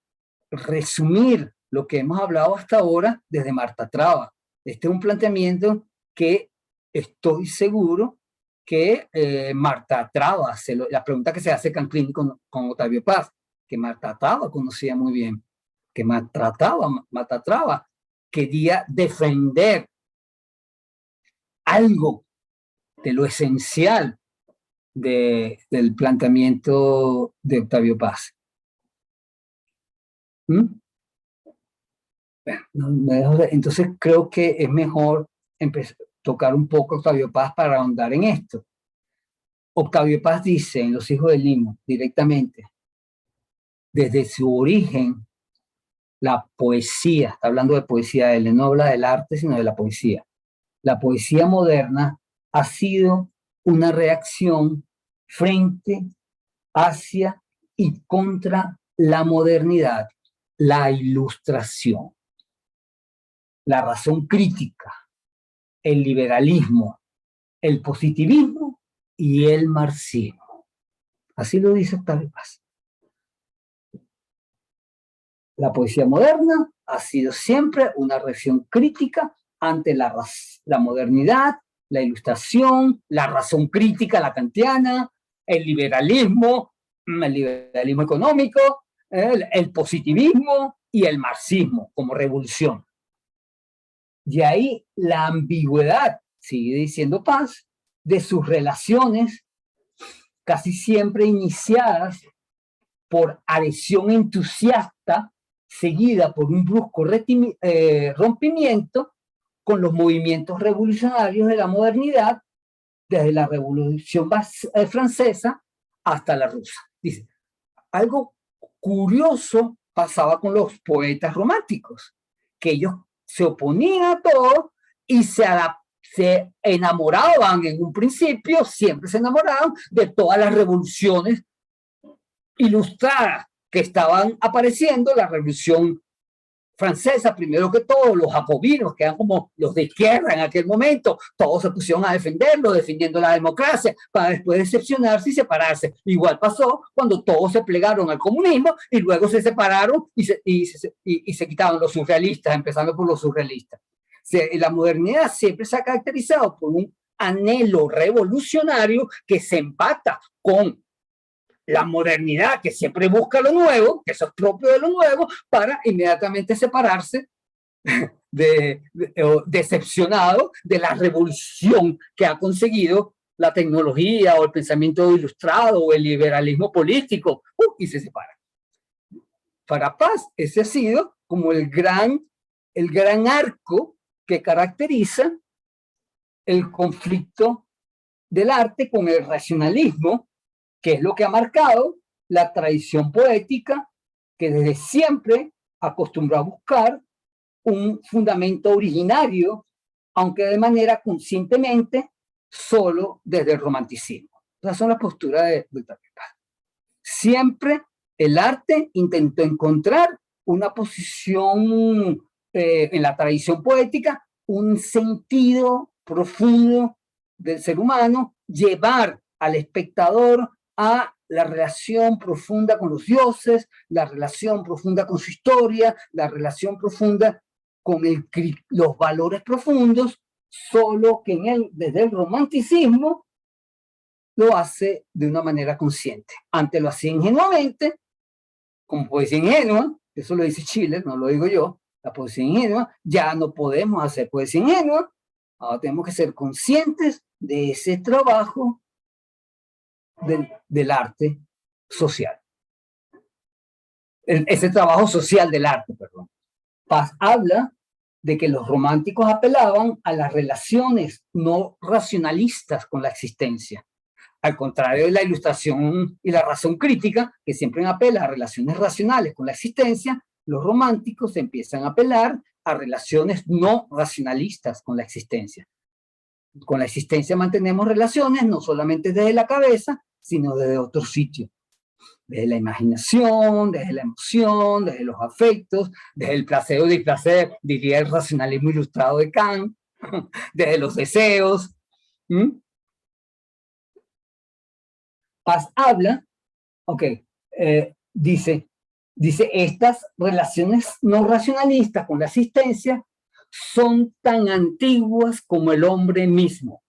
resumir lo que hemos hablado hasta ahora desde Marta Traba. Este es un planteamiento que estoy seguro que Marta Traba, la pregunta que se hace Canclini con Octavio Paz, que Marta Traba conocía muy bien, que Marta Traba quería defender algo de lo esencial del planteamiento de Octavio Paz. ¿Mm? Entonces creo que es mejor tocar un poco Octavio Paz para ahondar en esto. Octavio Paz dice en Los hijos del Limo directamente, desde su origen, la poesía, está hablando de poesía, él no habla del arte, sino de la poesía. La poesía moderna ha sido una reacción frente, hacia y contra la modernidad, la ilustración, la razón crítica, el liberalismo, el positivismo y el marxismo. Así lo dice Octavio Paz. La poesía moderna ha sido siempre una reacción crítica ante la modernidad, la ilustración, la razón crítica, la kantiana, el liberalismo económico, el positivismo y el marxismo como revolución. De ahí la ambigüedad, sigue diciendo Paz, de sus relaciones casi siempre iniciadas por adhesión entusiasta seguida por un brusco rompimiento con los movimientos revolucionarios de la modernidad, desde la Revolución Francesa hasta la rusa. Dice, algo curioso pasaba con los poetas románticos, que ellos se oponían a todo y se enamoraban en un principio, siempre se enamoraban de todas las revoluciones ilustradas que estaban apareciendo, la Revolución Francesa, primero que todo, los jacobinos, que eran como los de izquierda en aquel momento, todos se pusieron a defenderlo, defendiendo la democracia, para después decepcionarse y separarse. Igual pasó cuando todos se plegaron al comunismo y luego se separaron y se quitaron los surrealistas, empezando por los surrealistas. La modernidad siempre se ha caracterizado por un anhelo revolucionario que se empata con la modernidad, que siempre busca lo nuevo, que eso es propio de lo nuevo, para inmediatamente separarse decepcionado de la revolución que ha conseguido la tecnología o el pensamiento ilustrado o el liberalismo político, y se separa. Para Paz, ese ha sido como el gran arco que caracteriza el conflicto del arte con el racionalismo, que es lo que ha marcado la tradición poética que desde siempre acostumbró a buscar un fundamento originario, aunque de manera conscientemente, solo desde el romanticismo. Esas son las posturas de Octavio Paz. Siempre el arte intentó encontrar una posición en la tradición poética, un sentido profundo del ser humano, llevar al espectador a la relación profunda con los dioses, la relación profunda con su historia, la relación profunda con los valores profundos, solo que desde el romanticismo lo hace de una manera consciente. Antes lo hacía ingenuamente, como poesía ingenua, eso lo dice Schiller, no lo digo yo, la poesía ingenua, ya no podemos hacer poesía ingenua, ahora tenemos que ser conscientes de ese trabajo del arte social. Ese trabajo social del arte, perdón. Paz habla de que los románticos apelaban a las relaciones no racionalistas con la existencia. Al contrario de la Ilustración y la razón crítica, que siempre apela a relaciones racionales con la existencia, los románticos empiezan a apelar a relaciones no racionalistas con la existencia. Con la existencia mantenemos relaciones no solamente desde la cabeza, sino desde otro sitio. Desde la imaginación, desde la emoción, desde los afectos, desde el placer o displacer, diría el racionalismo ilustrado de Kant, desde los deseos. Paz habla, dice, estas relaciones no racionalistas con la existencia son tan antiguas como el hombre mismo.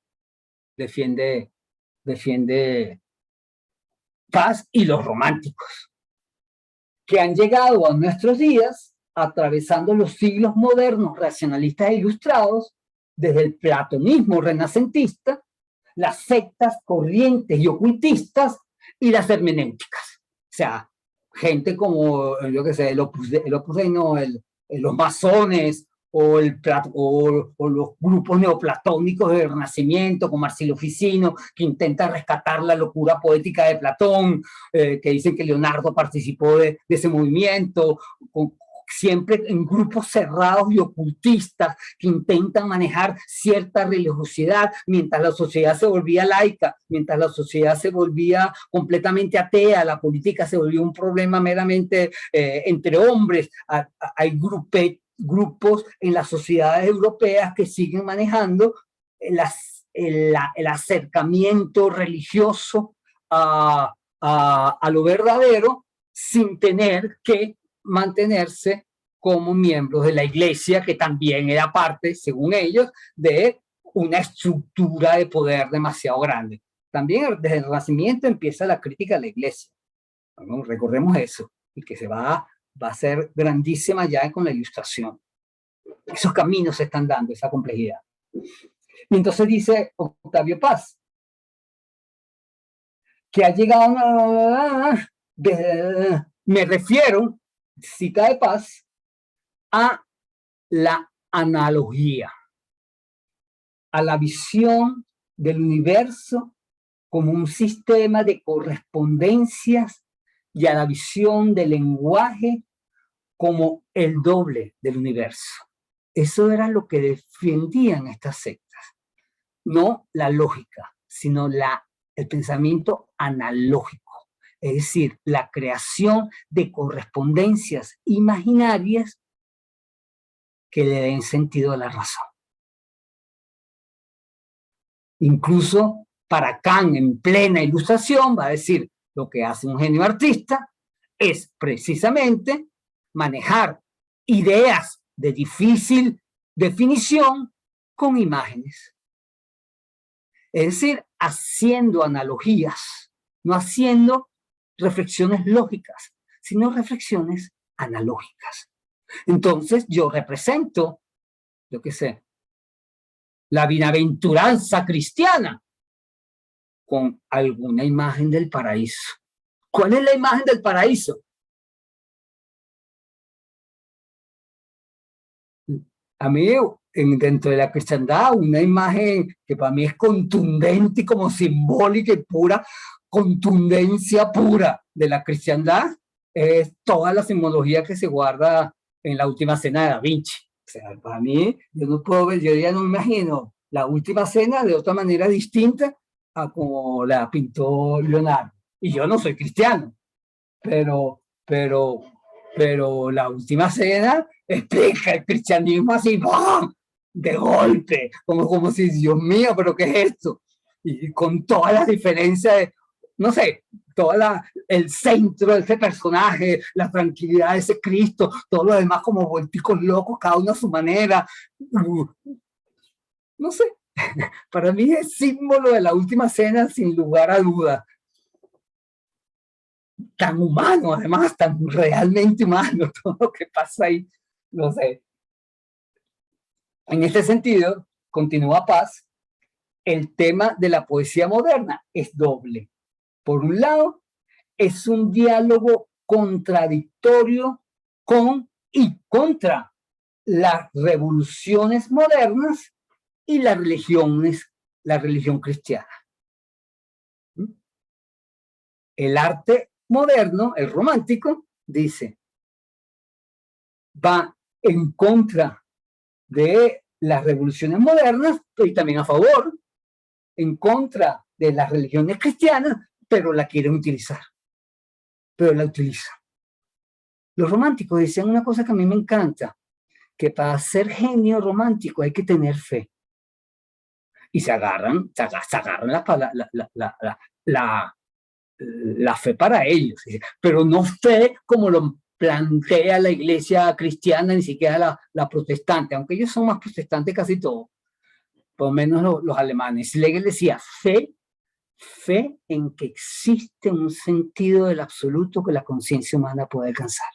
Defiende Paz y los románticos, que han llegado a nuestros días atravesando los siglos modernos racionalistas e ilustrados, desde el platonismo renacentista, las sectas, corrientes y ocultistas y las hermenéuticas. O sea, gente como, yo qué sé, el Opus Dei, no, los masones o los grupos neoplatónicos del Renacimiento, como Marsilio Ficino, que intenta rescatar la locura poética de Platón, que dicen que Leonardo participó de ese movimiento, siempre en grupos cerrados y ocultistas que intentan manejar cierta religiosidad mientras la sociedad se volvía laica, mientras la sociedad se volvía completamente atea, la política se volvió un problema meramente entre hombres. Hay grupos en las sociedades europeas que siguen manejando el acercamiento religioso a lo verdadero sin tener que mantenerse como miembros de la iglesia, que también era parte, según ellos, de una estructura de poder demasiado grande. También desde el Renacimiento empieza la crítica a la iglesia. Bueno, recordemos eso, y que se va a ser grandísima ya con la Ilustración. Esos caminos se están dando, esa complejidad. Y entonces dice Octavio Paz, que ha llegado me refiero, cita de Paz, a la analogía, a la visión del universo como un sistema de correspondencias y a la visión del lenguaje como el doble del universo. Eso era lo que defendían estas sectas. No la lógica, sino el pensamiento analógico. Es decir, la creación de correspondencias imaginarias que le den sentido a la razón. Incluso para Kant, en plena Ilustración, va a decir, lo que hace un genio artista es precisamente manejar ideas de difícil definición con imágenes. Es decir, haciendo analogías, no haciendo reflexiones lógicas, sino reflexiones analógicas. Entonces yo represento, yo qué sé, la bienaventuranza cristiana con alguna imagen del paraíso. ¿Cuál es la imagen del paraíso? A mí, dentro de la cristiandad, una imagen que para mí es contundente y como simbólica y pura, contundencia pura de la cristiandad, es toda la simbología que se guarda en la Última Cena de Da Vinci. O sea, para mí, yo no puedo ver, yo ya no me imagino la Última Cena de otra manera distinta a como la pintó Leonardo. Y yo no soy cristiano, pero la Última Cena explica el cristianismo así, ¡bam!, de golpe, como si, Dios mío, pero ¿qué es esto? Y con todas las diferencias de, no sé, el centro de ese personaje, la tranquilidad de ese Cristo, todo lo demás como vuelticos locos, cada uno a su manera. No sé, para mí es símbolo de la Última Cena sin lugar a dudas. Tan humano, además, tan realmente humano, todo lo que pasa ahí, no sé. En este sentido, continúa Paz, el tema de la poesía moderna es doble. Por un lado, es un diálogo contradictorio con y contra las revoluciones modernas y la religión cristiana. El arte moderno, el romántico, dice, va en contra de las revoluciones modernas y también a favor, en contra de las religiones cristianas, pero la quieren utilizar, pero la utiliza. Los románticos decían una cosa que a mí me encanta, que para ser genio romántico hay que tener fe. Y se agarran la fe para ellos, pero no fe como lo plantea la iglesia cristiana, ni siquiera la protestante, aunque ellos son más protestantes casi todos, por lo menos los alemanes. Hegel decía fe en que existe un sentido del absoluto que la conciencia humana puede alcanzar.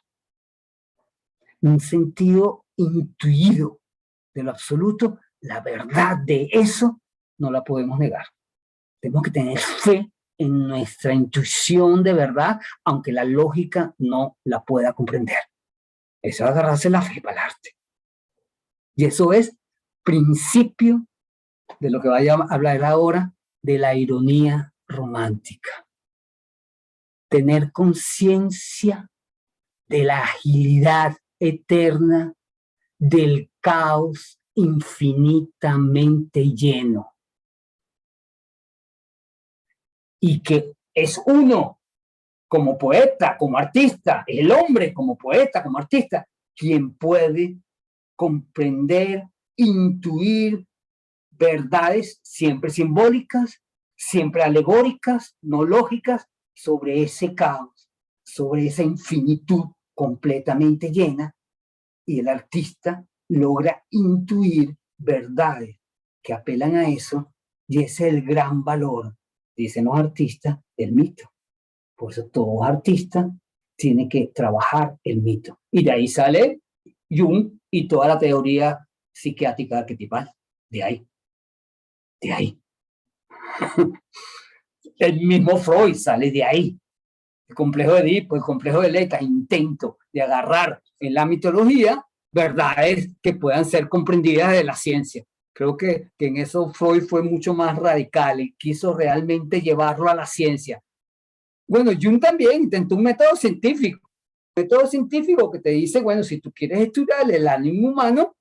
Un sentido intuido de lo absoluto, la verdad de eso no la podemos negar. Tenemos que tener fe en nuestra intuición de verdad, aunque la lógica no la pueda comprender. Eso es agarrarse la fe para el arte. Y eso es principio de lo que vaya a hablar ahora, de la ironía romántica. Tener conciencia de la agilidad eterna del caos infinitamente lleno. Y que es uno, como poeta, como artista, el hombre como poeta, como artista, quien puede comprender, intuir verdades siempre simbólicas, siempre alegóricas, no lógicas, sobre ese caos, sobre esa infinitud completamente llena, y el artista logra intuir verdades que apelan a eso, y ese es el gran valor, dicen los artistas, del mito. Por eso todo artista tiene que trabajar el mito. Y de ahí sale Jung y toda la teoría psiquiátrica arquetipal. De ahí. De ahí. El mismo Freud sale de ahí. El complejo de Edipo, el complejo de Leta, intento de agarrar en la mitología verdades que puedan ser comprendidas de la ciencia. Creo que en eso Freud fue mucho más radical y quiso realmente llevarlo a la ciencia. Bueno, Jung también intentó un método científico que te dice, bueno, si tú quieres estudiar el ánimo humano,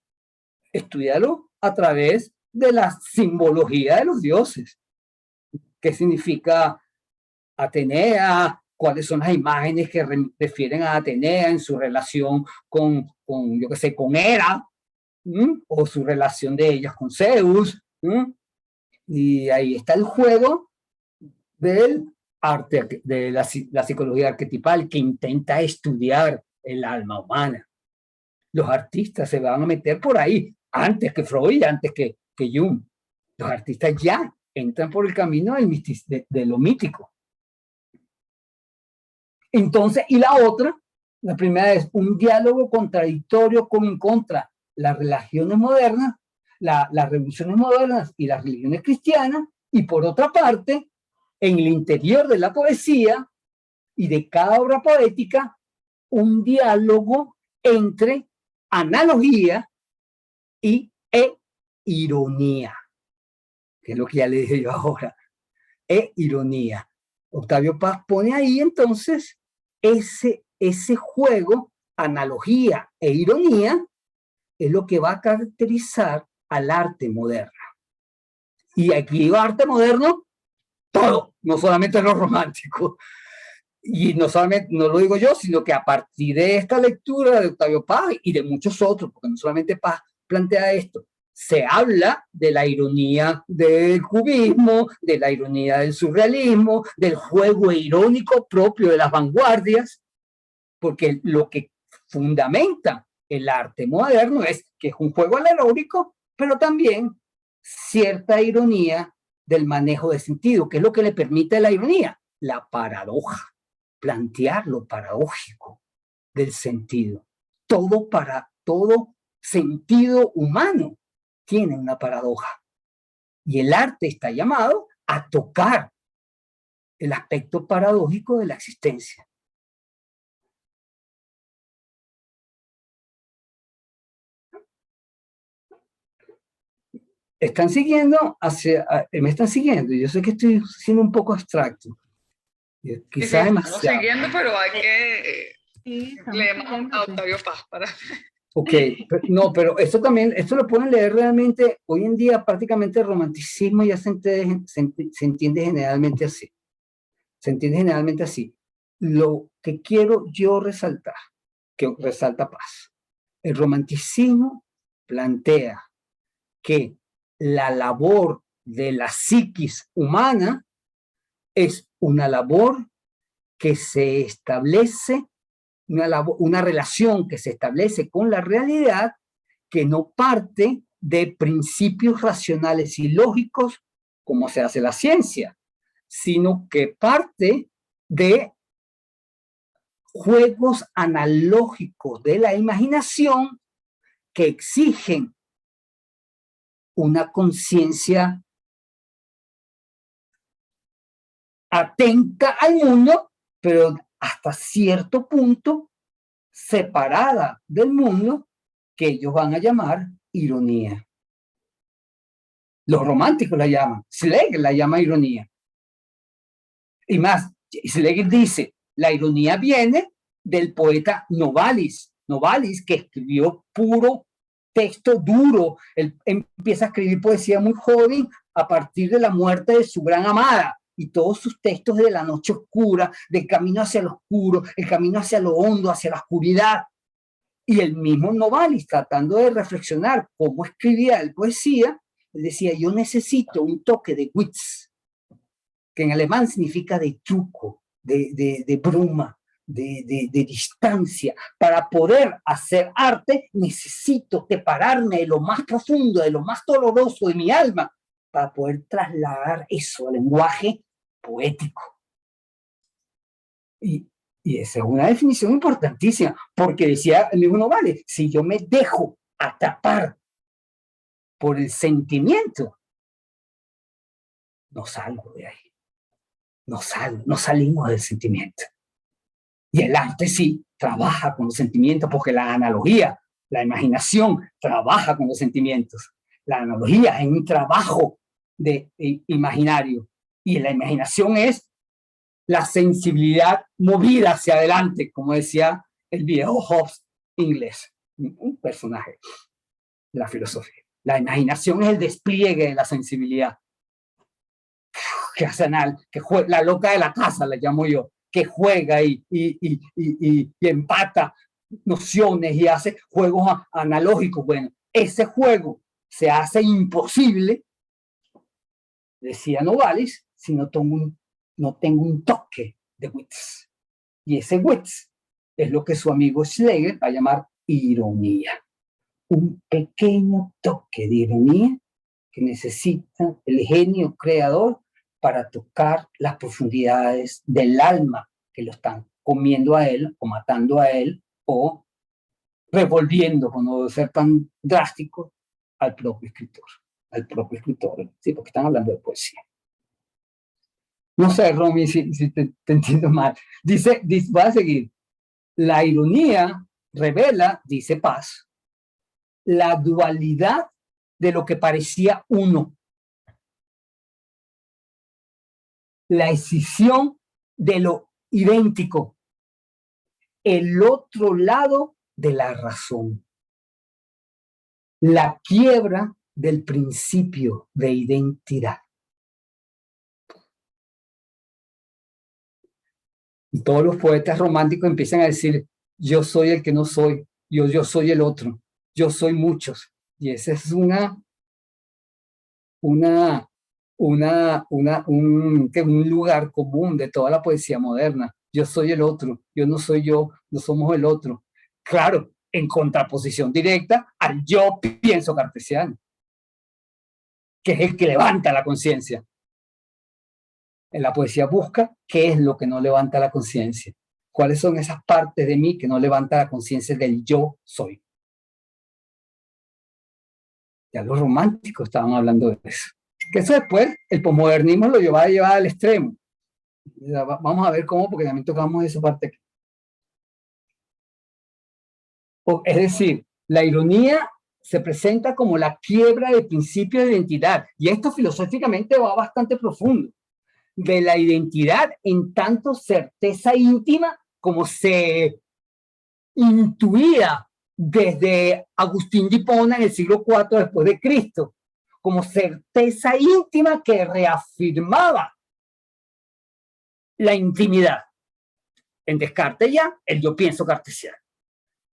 estudialo a través de la simbología de los dioses. ¿Qué significa Atenea? ¿Cuáles son las imágenes que refieren a Atenea en su relación con yo qué sé, con Hera? O su relación de ellas con Zeus. Y ahí está el juego del arte, de la psicología arquetipal, que intenta estudiar el alma humana. Los artistas se van a meter por ahí, antes que Freud, antes que Jung. Los artistas ya entran por el camino de lo mítico. Entonces, y la primera es un diálogo contradictorio con en contra las religiones modernas, las revoluciones modernas y las religiones cristianas, y por otra parte, en el interior de la poesía y de cada obra poética, un diálogo entre analogía e ironía, que es lo que ya le dije yo ahora, ironía. Octavio Paz pone ahí entonces ese juego, analogía e ironía, es lo que va a caracterizar al arte moderno. Y aquí arte moderno, todo, no solamente lo romántico. Y no solamente, no lo digo yo, sino que a partir de esta lectura de Octavio Paz y de muchos otros, porque no solamente Paz plantea esto, se habla de la ironía del cubismo, de la ironía del surrealismo, del juego irónico propio de las vanguardias, porque lo que fundamenta el arte moderno es que es un juego alegórico, pero también cierta ironía del manejo de sentido, que es lo que le permite la ironía, la paradoja, plantear lo paradójico del sentido. Todo sentido humano tiene una paradoja. Y el arte está llamado a tocar el aspecto paradójico de la existencia. están siguiendo me están siguiendo. Yo sé que estoy siendo un poco abstracto. Quizás estamos demasiado. siguiendo, pero hay que Sí, estamos leemos a siguiéndote. Octavio Paz para... Ok, no, pero esto también, esto lo pueden leer realmente, hoy en día prácticamente el romanticismo ya se entiende generalmente así. Se entiende generalmente así. Lo que quiero yo resaltar, que resalta Paz, el romanticismo plantea que la labor de la psiquis humana es una labor que se establece, una relación que se establece con la realidad que no parte de principios racionales y lógicos como se hace la ciencia, sino que parte de juegos analógicos de la imaginación que exigen una conciencia atenta al mundo, pero hasta cierto punto separada del mundo, que ellos van a llamar ironía. Los románticos la llaman, Schlegel la llama ironía. Y más, Schlegel dice, la ironía viene del poeta Novalis, que escribió puro texto duro. Él empieza a escribir poesía muy joven a partir de la muerte de su gran amada, y todos sus textos de la noche oscura, del camino hacia lo oscuro, el camino hacia lo hondo, hacia la oscuridad. Y el mismo Novalis, tratando de reflexionar cómo escribía él poesía, él decía, yo necesito un toque de Witz, que en alemán significa de truco, de bruma, de distancia. Para poder hacer arte necesito separarme de lo más profundo, de lo más doloroso de mi alma, para poder trasladar eso al lenguaje poético. Y esa es una definición importantísima, porque decía el mismo Novalis, si yo me dejo atrapar por el sentimiento, no salgo de ahí. No salimos del sentimiento. Y el arte sí trabaja con los sentimientos, porque la analogía, la imaginación trabaja con los sentimientos. La analogía es un trabajo imaginario, y la imaginación es la sensibilidad movida hacia adelante, como decía el viejo Hobbes inglés, un personaje de la filosofía. La imaginación es el despliegue de la sensibilidad. Que hace que juega, la loca de la casa, la llamo yo, que juega y empata nociones y hace juegos analógicos. Bueno, ese juego se hace imposible, decía Novalis, si no tengo un toque de Witz. Y ese Witz es lo que su amigo Schlegel va a llamar ironía. Un pequeño toque de ironía que necesita el genio creador para tocar las profundidades del alma que lo están comiendo a él, o matando a él, o revolviendo, por no ser tan drástico, al propio escritor, sí, porque están hablando de poesía. No sé, Romy, si te entiendo mal. Dice, va a seguir. La ironía revela, dice Paz, la dualidad de lo que parecía uno. La escisión de lo idéntico. El otro lado de la razón. La quiebra del principio de identidad. Y todos los poetas románticos empiezan a decir, yo soy el que no soy, yo soy el otro, yo soy muchos. Y ese es un lugar común de toda la poesía moderna. Yo soy el otro, yo no soy yo, no somos el otro. Claro, en contraposición directa al yo pienso cartesiano, que es el que levanta la conciencia. En la poesía busca qué es lo que no levanta la conciencia. ¿Cuáles son esas partes de mí que no levanta la conciencia del yo soy? Ya los románticos estaban hablando de eso. Que eso después el posmodernismo lo lleva al extremo. Vamos a ver cómo, porque también tocamos esa parte aquí. Es decir, la ironía se presenta como la quiebra del principio de identidad. Y esto filosóficamente va bastante profundo. De la identidad en tanto certeza íntima como se intuía desde Agustín de Hipona en el siglo IV después de Cristo, como certeza íntima que reafirmaba la intimidad. En Descartes ya, el yo pienso cartesiano.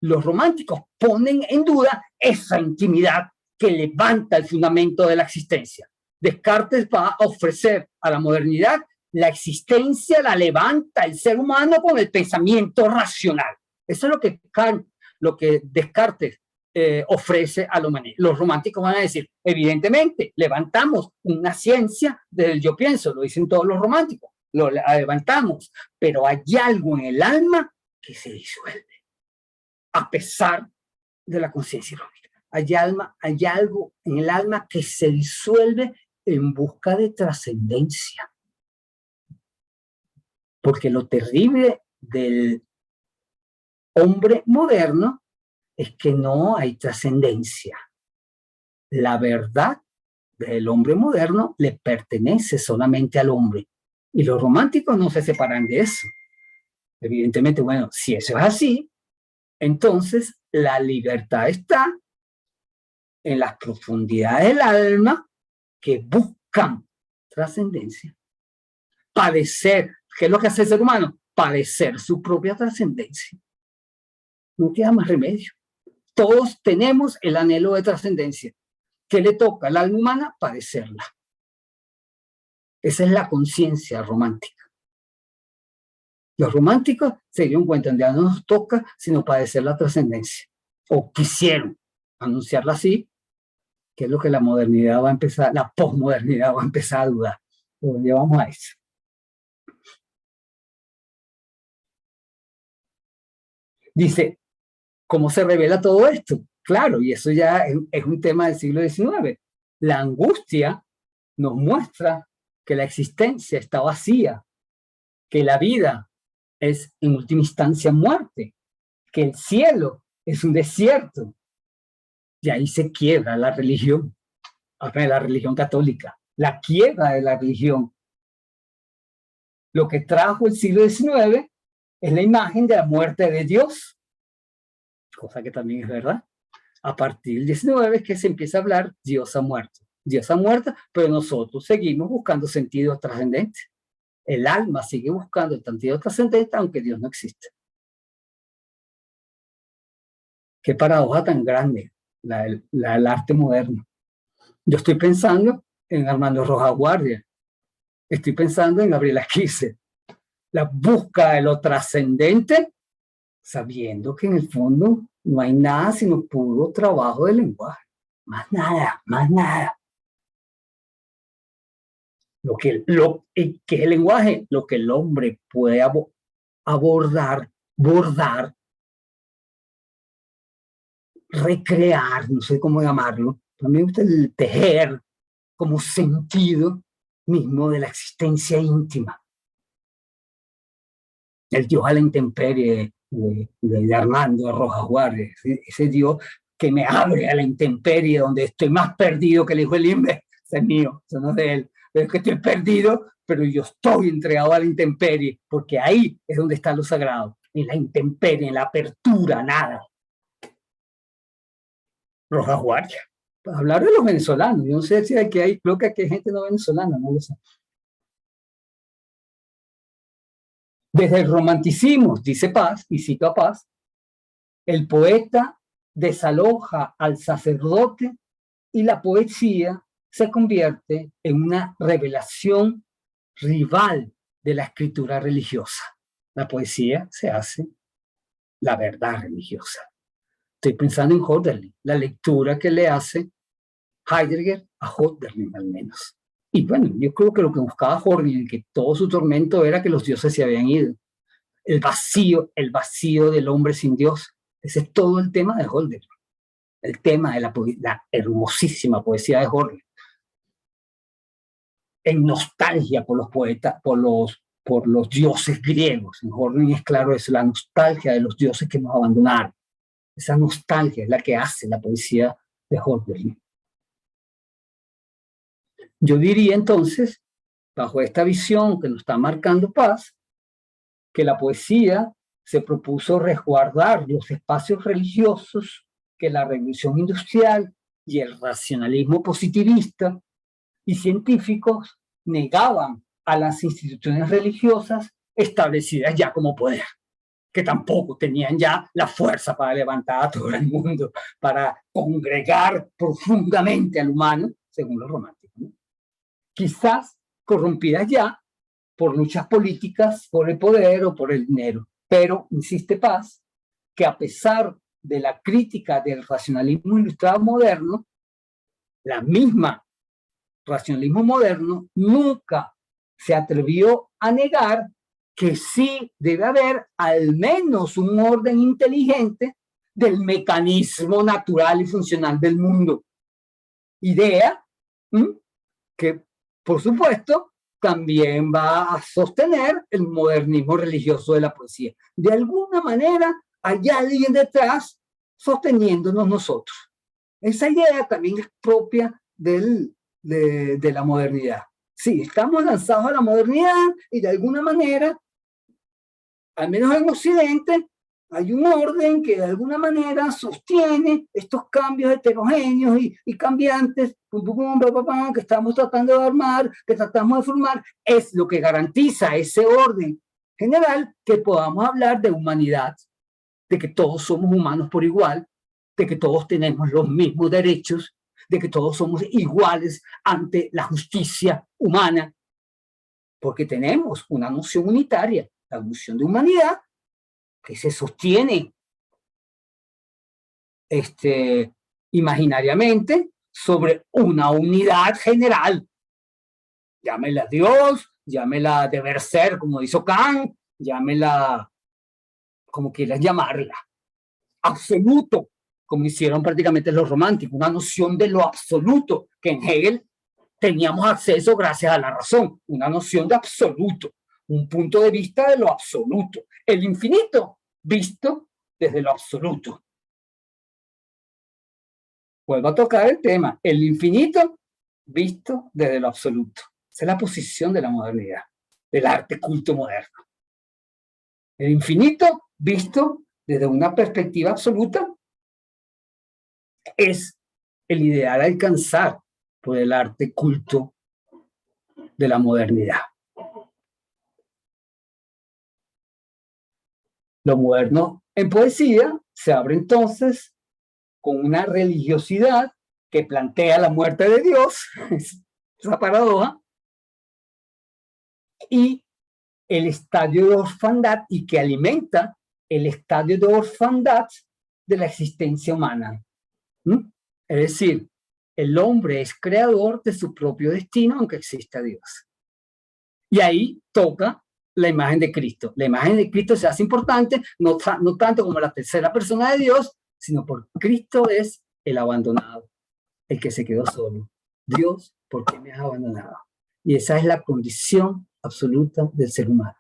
Los románticos ponen en duda esa intimidad que levanta el fundamento de la existencia. Descartes va a ofrecer a la modernidad la existencia, la levanta el ser humano con el pensamiento racional. Eso es lo que Descartes ofrece a la humanidad. Los románticos van a decir, evidentemente, levantamos una ciencia del yo pienso, lo dicen todos los románticos, lo levantamos, pero hay algo en el alma que se disuelve, a pesar de la conciencia irónica. Hay algo en el alma que se disuelve en busca de trascendencia. Porque lo terrible del hombre moderno es que no hay trascendencia. La verdad del hombre moderno le pertenece solamente al hombre. Y los románticos no se separan de eso. Evidentemente, bueno, si eso es así, entonces la libertad está en las profundidades del alma que buscan trascendencia. Padecer, ¿qué es lo que hace el ser humano? Padecer su propia trascendencia. No queda más remedio. Todos tenemos el anhelo de trascendencia. ¿Qué le toca al alma humana? Padecerla. Esa es la conciencia romántica. Los románticos se dieron cuenta, ya no nos toca sino padecer la trascendencia. O quisieron anunciarla así, que es lo que la modernidad va a empezar, la posmodernidad va a empezar a dudar. Lo llevamos a eso. Dice, ¿cómo se revela todo esto? Claro, y eso ya es un tema del siglo XIX. La angustia nos muestra que la existencia está vacía, que la vida es en última instancia muerte, que el cielo es un desierto. Y ahí se quiebra la religión católica, la quiebra de la religión. Lo que trajo el siglo XIX es la imagen de la muerte de Dios, cosa que también es verdad. A partir del 19 es que se empieza a hablar Dios ha muerto. Dios ha muerto, pero nosotros seguimos buscando sentido trascendente. El alma sigue buscando el sentido trascendente aunque Dios no existe. Qué paradoja tan grande el arte moderno. Yo estoy pensando en Armando Rojas Guardia. Estoy pensando en Gabriela Kisser. La búsqueda de lo trascendente, sabiendo que en el fondo no hay nada sino puro trabajo del lenguaje. Más nada, más nada. ¿Qué es el lenguaje? Lo que el hombre puede abordar, bordar, recrear, no sé cómo llamarlo. También gusta el tejer como sentido mismo de la existencia íntima. El Dios a la intemperie de Armando Rojas Guardia, ese Dios que me abre a la intemperie, donde estoy más perdido que el hijo del Limbe. Ese es mío, eso no es de él. Pero es que estoy perdido, pero yo estoy entregado a la intemperie, porque ahí es donde está lo sagrado, en la intemperie, en la apertura, nada. Rojas Guardia. Para hablar de los venezolanos, yo no sé si creo que aquí hay gente no venezolana, no lo sé. Desde el romanticismo, dice Paz, y cito a Paz, el poeta desaloja al sacerdote y la poesía se convierte en una revelación rival de la escritura religiosa. La poesía se hace la verdad religiosa. Estoy pensando en Hölderlin, la lectura que le hace Heidegger a Hölderlin al menos. Y bueno, yo creo que lo que buscaba Hölderlin, que todo su tormento era que los dioses se habían ido. El vacío del hombre sin Dios. Ese es todo el tema de Hölderlin. El tema de la hermosísima poesía de Hölderlin. En nostalgia por los poetas, por los dioses griegos. En Hölderlin es claro eso, la nostalgia de los dioses que nos abandonaron. Esa nostalgia es la que hace la poesía de Hölderlin. Yo diría entonces, bajo esta visión que nos está marcando Paz, que la poesía se propuso resguardar los espacios religiosos que la revolución industrial y el racionalismo positivista y científicos negaban a las instituciones religiosas establecidas ya como poder, que tampoco tenían ya la fuerza para levantar a todo el mundo, para congregar profundamente al humano, según los románticos, ¿no? Quizás corrompidas ya por luchas políticas, por el poder o por el dinero. Pero, insiste Paz, que a pesar de la crítica del racionalismo ilustrado moderno, la misma racionalismo moderno nunca se atrevió a negar que sí debe haber al menos un orden inteligente del mecanismo natural y funcional del mundo. Idea que, por supuesto, también va a sostener el modernismo religioso de la poesía. De alguna manera, hay alguien detrás sosteniéndonos nosotros. Esa idea también es propia de la modernidad. Sí, estamos lanzados a la modernidad y de alguna manera, al menos en Occidente, hay un orden que de alguna manera sostiene estos cambios heterogéneos y cambiantes que estamos tratando de armar, que tratamos de formar, es lo que garantiza ese orden general que podamos hablar de humanidad, de que todos somos humanos por igual, de que todos tenemos los mismos derechos, de que todos somos iguales ante la justicia humana, porque tenemos una noción unitaria, la noción de humanidad, que se sostiene imaginariamente sobre una unidad general. Llámela Dios, llámela deber ser, como hizo Kant, llámela como quieras llamarla. Absoluto, como hicieron prácticamente los románticos, una noción de lo absoluto, que en Hegel teníamos acceso gracias a la razón, una noción de absoluto, un punto de vista de lo absoluto, el infinito visto desde lo absoluto. Vuelvo a tocar el tema, el infinito visto desde lo absoluto. Esa es la posición de la modernidad, del arte culto moderno. El infinito visto desde una perspectiva absoluta es el ideal a alcanzar por el arte culto de la modernidad. Lo moderno en poesía se abre entonces con una religiosidad que plantea la muerte de Dios, esa paradoja, y el estadio de orfandad, y que alimenta el estadio de orfandad de la existencia humana. Es decir, el hombre es creador de su propio destino, aunque exista Dios. Y ahí toca la imagen de Cristo. La imagen de Cristo se hace importante, no tanto como la tercera persona de Dios, sino porque Cristo es el abandonado, el que se quedó solo. Dios, ¿por qué me has abandonado? Y esa es la condición absoluta del ser humano.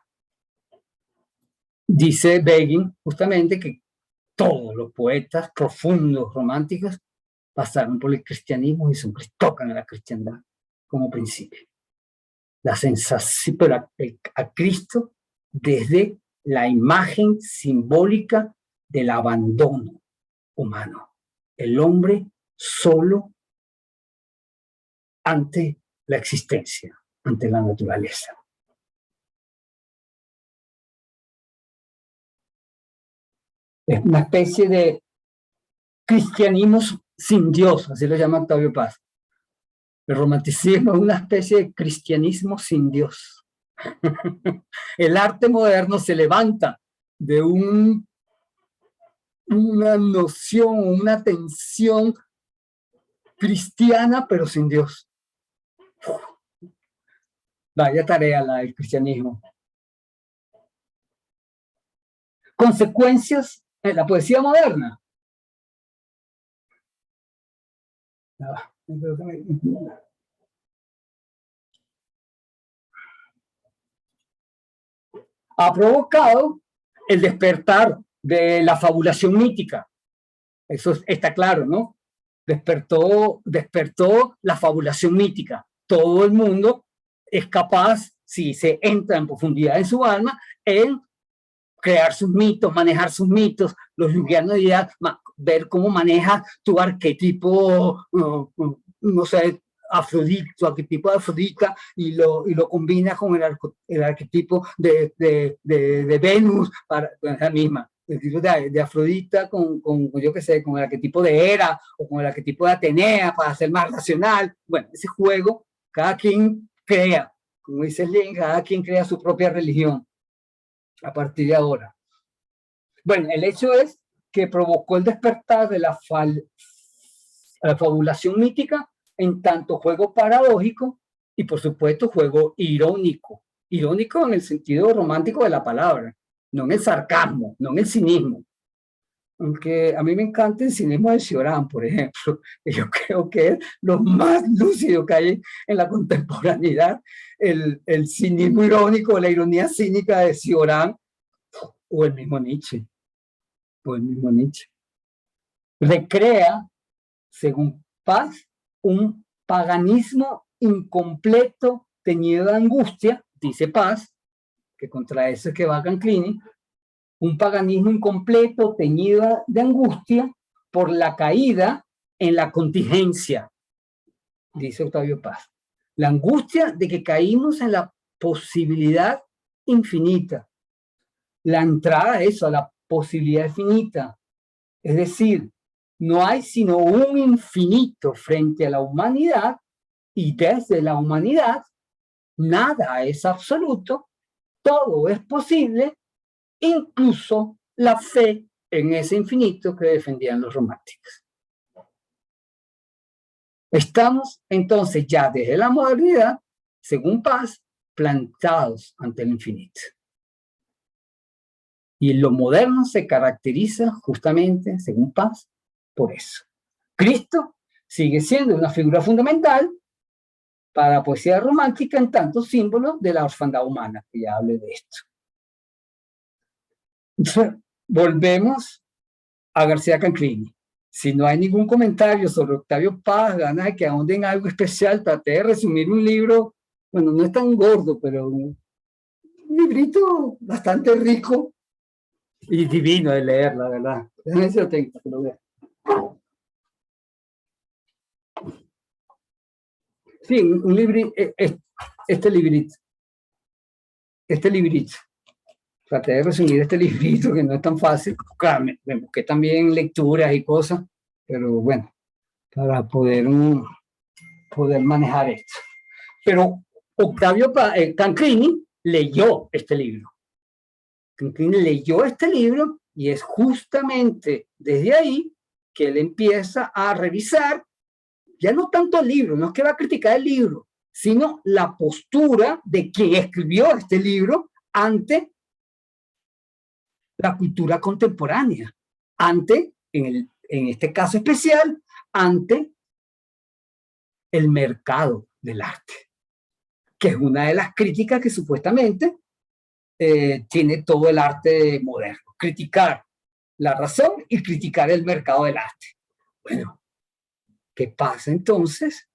Dice Begin justamente que todos los poetas profundos, románticos, pasaron por el cristianismo y tocan a la cristiandad como principio. La sensación, pero a Cristo desde la imagen simbólica del abandono humano. El hombre solo ante la existencia, ante la naturaleza. Es una especie de cristianismo sin Dios, así lo llama Octavio Paz. El romanticismo es una especie de cristianismo sin Dios. El arte moderno se levanta de una noción, una tensión cristiana, pero sin Dios. Vaya tarea la del cristianismo. Consecuencias en la poesía moderna. Ha provocado el despertar de la fabulación mítica. Eso está claro, ¿no? despertó la fabulación mítica. Todo el mundo es capaz, si se entra en profundidad en su alma, en crear sus mitos, manejar sus mitos. Los junguianos dirían, ver cómo maneja tu arquetipo, no sé, tu arquetipo de Afrodita, y lo combina con el arquetipo de Venus, para la misma. El tipo de Afrodita con, yo qué sé, con el arquetipo de Hera o con el arquetipo de Atenea para ser más racional. Bueno, ese juego, cada quien crea, como dice Lenin, cada quien crea su propia religión a partir de ahora. Bueno, el hecho es que provocó el despertar de la fabulación mítica en tanto juego paradójico y, por supuesto, juego irónico. Irónico en el sentido romántico de la palabra, no en el sarcasmo, no en el cinismo. Aunque a mí me encanta el cinismo de Cioran, por ejemplo, que yo creo que es lo más lúcido que hay en la contemporaneidad, el cinismo irónico, la ironía cínica de Cioran, o el mismo Nietzsche. Recrea, según Paz, un paganismo incompleto teñido de angustia, dice Paz, que contra eso es que va Canclini, un paganismo incompleto teñido de angustia por la caída en la contingencia, dice Octavio Paz. La angustia de que caímos en la posibilidad infinita. La entrada a eso, a la posibilidad infinita. Es decir, no hay sino un infinito frente a la humanidad, y desde la humanidad nada es absoluto, todo es posible, incluso la fe en ese infinito que defendían los románticos. Estamos entonces ya desde la modernidad, según Paz, plantados ante el infinito. Y lo moderno se caracteriza justamente, según Paz, por eso. Cristo sigue siendo una figura fundamental para la poesía romántica en tanto símbolo de la orfandad humana, que ya hablé de esto. Entonces, volvemos a García Canclini. Si no hay ningún comentario sobre Octavio Paz, ganas de que ahonden algo especial, traté de resumir un libro, bueno, no es tan gordo, pero un librito bastante rico y divino de leer, la verdad. Déjame ver si lo tengo, para que lo vea. Sí, un librito, este librito. Traté de resumir este librito, que no es tan fácil. Claro, me busqué también lecturas y cosas, pero bueno, para poder manejar esto. Pero Octavio Canclini leyó este libro. Canclini leyó este libro y es justamente desde ahí que él empieza a revisar, ya no tanto el libro, no es que va a criticar el libro, sino la postura de quien escribió este libro ante la cultura contemporánea, ante, en este caso especial, ante el mercado del arte, que es una de las críticas que supuestamente tiene todo el arte moderno. Criticar la razón y criticar el mercado del arte. Bueno, ¿qué pasa entonces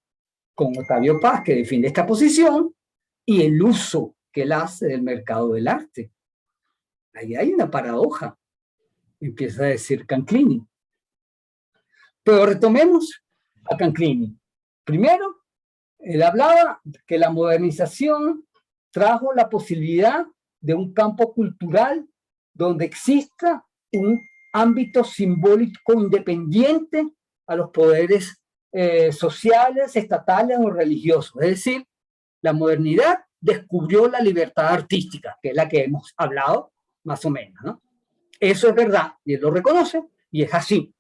con Octavio Paz, que defiende esta posición y el uso que él hace del mercado del arte? Ahí hay una paradoja, empieza a decir Canclini. Pero retomemos a Canclini. Primero, él hablaba que la modernización trajo la posibilidad de un campo cultural donde exista un ámbito simbólico independiente a los poderes sociales, estatales o religiosos. Es decir, la modernidad descubrió la libertad artística, que es la que hemos hablado más o menos, ¿no? Eso es verdad, y él lo reconoce, y es así.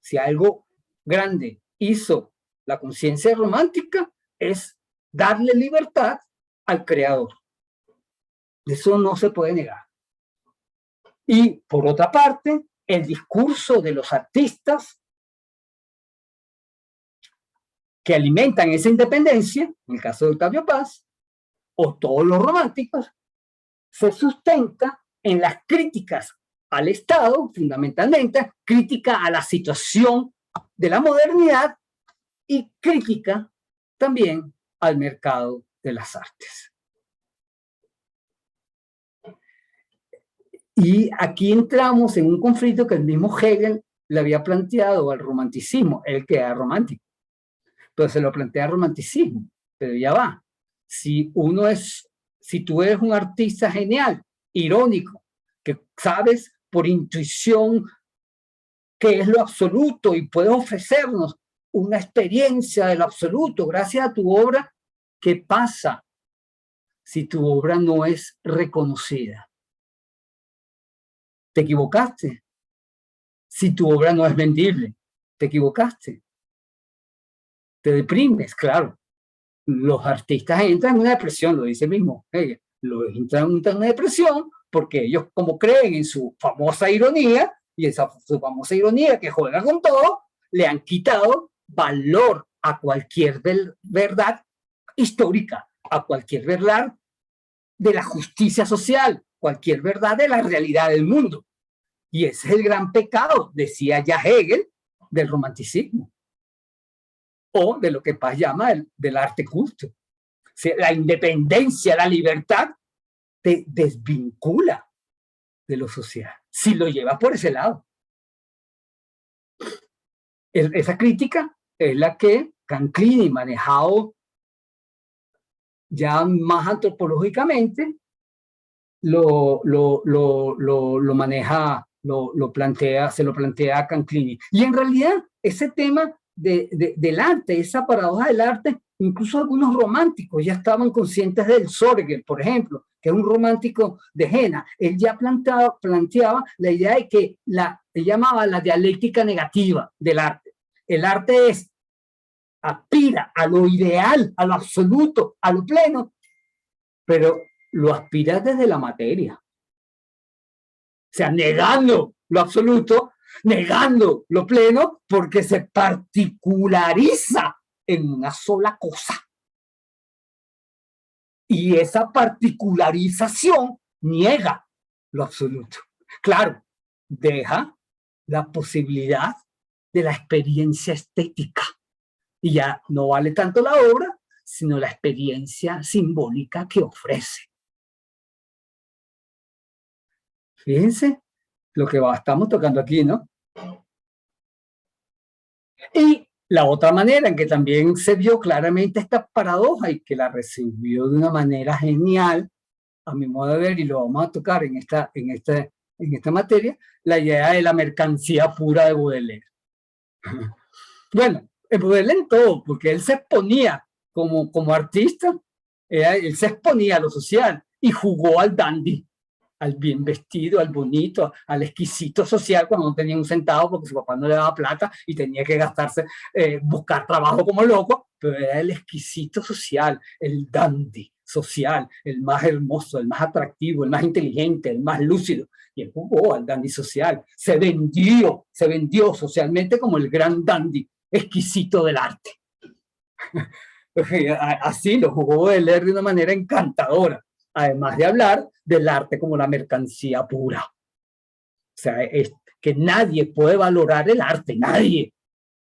Si algo grande hizo la conciencia romántica, es darle libertad al creador. Eso no se puede negar. Y, por otra parte, el discurso de los artistas que alimentan esa independencia, en el caso de Octavio Paz, o todos los románticos, se sustenta en las críticas al Estado, fundamentalmente, crítica a la situación de la modernidad y crítica también al mercado de las artes. Y aquí entramos en un conflicto que el mismo Hegel le había planteado al romanticismo, él que era romántico, pero se lo plantea al romanticismo, pero ya va. Si tú eres un artista genial, irónico, que sabes por intuición qué es lo absoluto y puedes ofrecernos una experiencia de lo absoluto gracias a tu obra, ¿qué pasa si tu obra no es reconocida? Te equivocaste. Si tu obra no es vendible, te equivocaste. Te deprimes, claro. Los artistas entran en una depresión, lo dice mismo Hegel. Entran en una depresión porque ellos, como creen en su famosa ironía, y su famosa ironía que juega con todo, le han quitado valor a cualquier verdad histórica, a cualquier verdad de la justicia social, cualquier verdad de la realidad del mundo. Y ese es el gran pecado, decía ya Hegel, del romanticismo, o de lo que Paz llama del arte culto. O sea, la independencia, la libertad, te desvincula de lo social, si lo llevas por ese lado. Esa crítica es la que Canclini, manejado ya más antropológicamente, lo maneja, se lo plantea a Canclini. Y en realidad ese tema del arte, esa paradoja del arte, incluso algunos románticos ya estaban conscientes del. Sorgel, por ejemplo, que es un romántico de Jena, él ya planteaba la idea de que él llamaba la dialéctica negativa del arte. El arte aspira a lo ideal, a lo absoluto, a lo pleno, pero lo aspira desde la materia. O sea, negando lo absoluto, negando lo pleno, porque se particulariza en una sola cosa. Y esa particularización niega lo absoluto. Claro, deja la posibilidad de la experiencia estética. Y ya no vale tanto la obra, sino la experiencia simbólica que ofrece. Fíjense lo que estamos tocando aquí, ¿no? Y la otra manera en que también se vio claramente esta paradoja y que la resolvió de una manera genial, a mi modo de ver, y lo vamos a tocar en esta materia, la idea de la mercancía pura de Baudelaire. Bueno, Baudelaire en todo, porque él se exponía como artista, él se exponía a lo social y jugó al dandy, al bien vestido, al bonito, al exquisito social cuando no tenía un centavo porque su papá no le daba plata y tenía que gastarse, buscar trabajo como loco, pero era el exquisito social, el dandy social, el más hermoso, el más atractivo, el más inteligente, el más lúcido. Y él jugó al dandy social, se vendió socialmente como el gran dandy exquisito del arte. Así lo jugó Baudelaire de una manera encantadora, además de hablar del arte como la mercancía pura. O sea, es que nadie puede valorar el arte, nadie.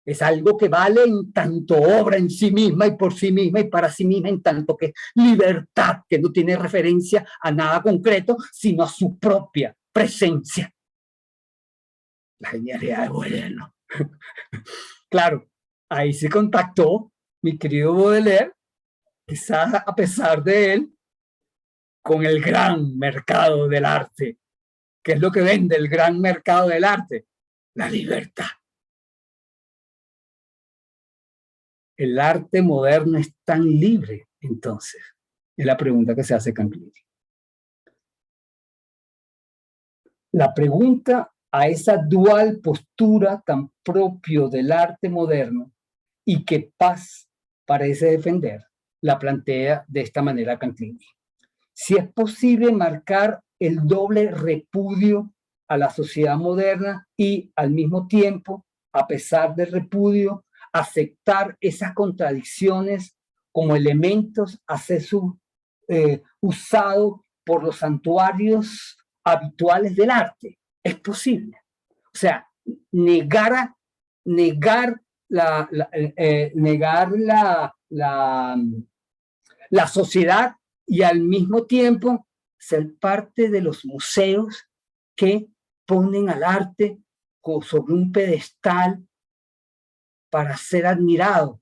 Es algo que vale en tanto obra en sí misma y por sí misma y para sí misma, en tanto que es libertad, que no tiene referencia a nada concreto, sino a su propia presencia. La genialidad de Baudelaire, ¿no? Claro, ahí se contactó mi querido Baudelaire, quizás a pesar de él, con el gran mercado del arte. ¿Qué es lo que vende el gran mercado del arte? La libertad. ¿El arte moderno es tan libre, entonces? Es la pregunta que se hace Canclini. La pregunta a esa dual postura tan propio del arte moderno y que Paz parece defender, la plantea de esta manera Canclini. Si es posible marcar el doble repudio a la sociedad moderna y al mismo tiempo, a pesar del repudio, aceptar esas contradicciones como elementos a ser usado por los santuarios habituales del arte. Es posible. O sea, negar negar la sociedad y al mismo tiempo ser parte de los museos que ponen al arte sobre un pedestal para ser admirado.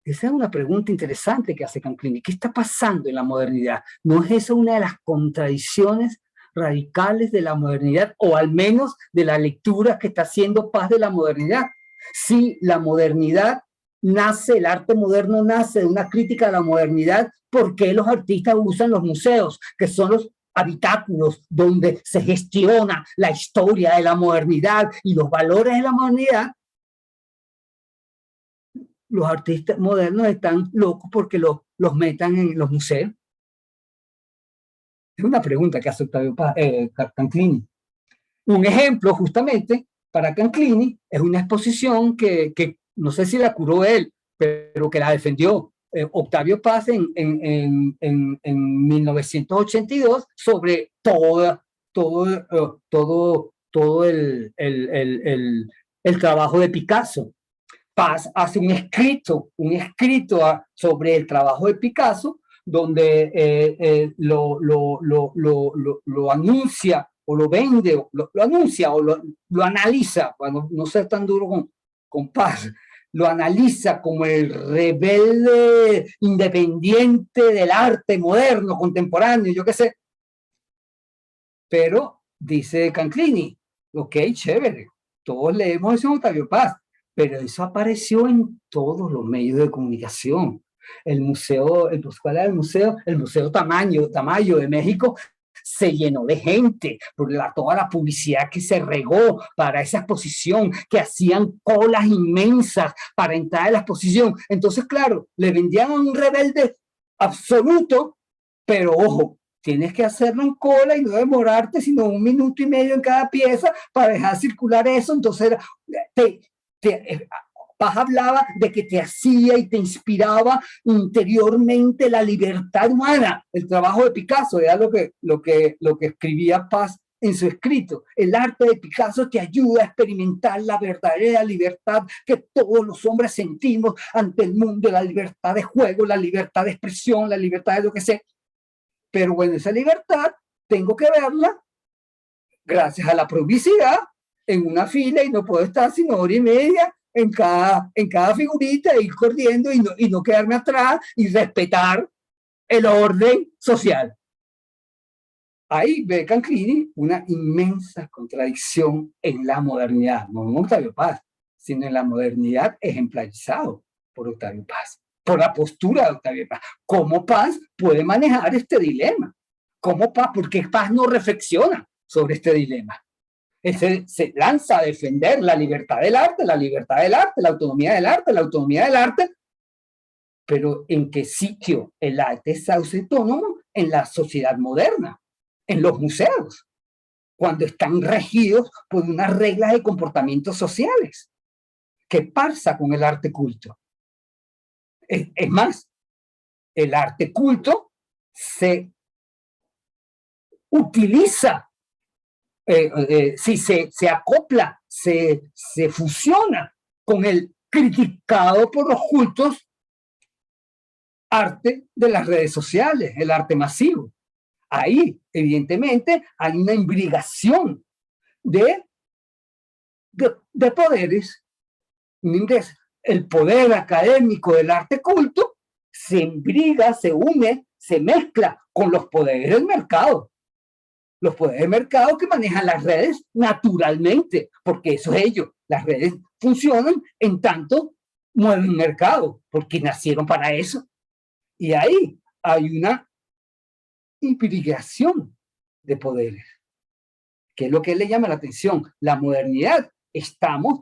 Esa es una pregunta interesante que hace Canclini. ¿Qué está pasando en la modernidad? ¿No es esa una de las contradicciones radicales de la modernidad, o al menos de la lectura que está haciendo Paz de la modernidad? Si la modernidad nace, el arte moderno nace de una crítica a la modernidad, ¿por qué los artistas usan los museos, que son los habitáculos donde se gestiona la historia de la modernidad y los valores de la modernidad? Los artistas modernos están locos porque los metan en los museos. Es una pregunta que hace Octavio Canclini. Un ejemplo justamente para Canclini es una exposición que no sé si la curó él, pero que la defendió Octavio Paz en 1982 sobre todo el trabajo de Picasso. Paz hace un escrito sobre el trabajo de Picasso, donde lo anuncia o lo vende, lo anuncia o lo analiza, bueno, no ser tan duro con Paz, lo analiza como el rebelde independiente del arte moderno, contemporáneo, yo qué sé. Pero dice Canclini, ok, chévere, todos leemos eso en Octavio Paz, pero eso apareció en todos los medios de comunicación. El museo, ¿cuál era el museo? El Museo Tamayo de México se llenó de gente por toda la publicidad que se regó para esa exposición, que hacían colas inmensas para entrar a la exposición. Entonces, claro, le vendían a un rebelde absoluto, pero ojo, tienes que hacerlo en cola y no demorarte sino 1 minuto y medio en cada pieza para dejar circular eso. Entonces, Paz hablaba de que te hacía y te inspiraba interiormente la libertad humana. El trabajo de Picasso era lo que escribía Paz en su escrito. El arte de Picasso te ayuda a experimentar la verdadera libertad que todos los hombres sentimos ante el mundo, la libertad de juego, la libertad de expresión, la libertad de lo que sea. Pero bueno, esa libertad tengo que verla gracias a la publicidad en una fila y no puedo estar sino 1 hora y media en cada figurita e ir corriendo y no quedarme atrás y respetar el orden social. Ahí ve Canclini una inmensa contradicción en la modernidad, no en Octavio Paz, sino en la modernidad ejemplarizado por Octavio Paz, por la postura de Octavio Paz. ¿Cómo Paz puede manejar este dilema? ¿Cómo Paz? ¿Por qué Paz no reflexiona sobre este dilema? Se lanza a defender la libertad del arte, la autonomía del arte, pero ¿en qué sitio el arte es autónomo? En la sociedad moderna, en los museos, cuando están regidos por unas reglas de comportamientos sociales. ¿Qué pasa con el arte culto? Es más, el arte culto se utiliza, si se acopla, se fusiona con el criticado por los cultos arte de las redes sociales, el arte masivo. Ahí, evidentemente, hay una imbricación de poderes. El poder académico del arte culto se imbrica, se une, se mezcla con los poderes del mercado. Los poderes del mercado que manejan las redes naturalmente, porque eso es ello. Las redes funcionan en tanto mueven mercado, porque nacieron para eso. Y ahí hay una imbricación de poderes, que es lo que él le llama la atención. La modernidad,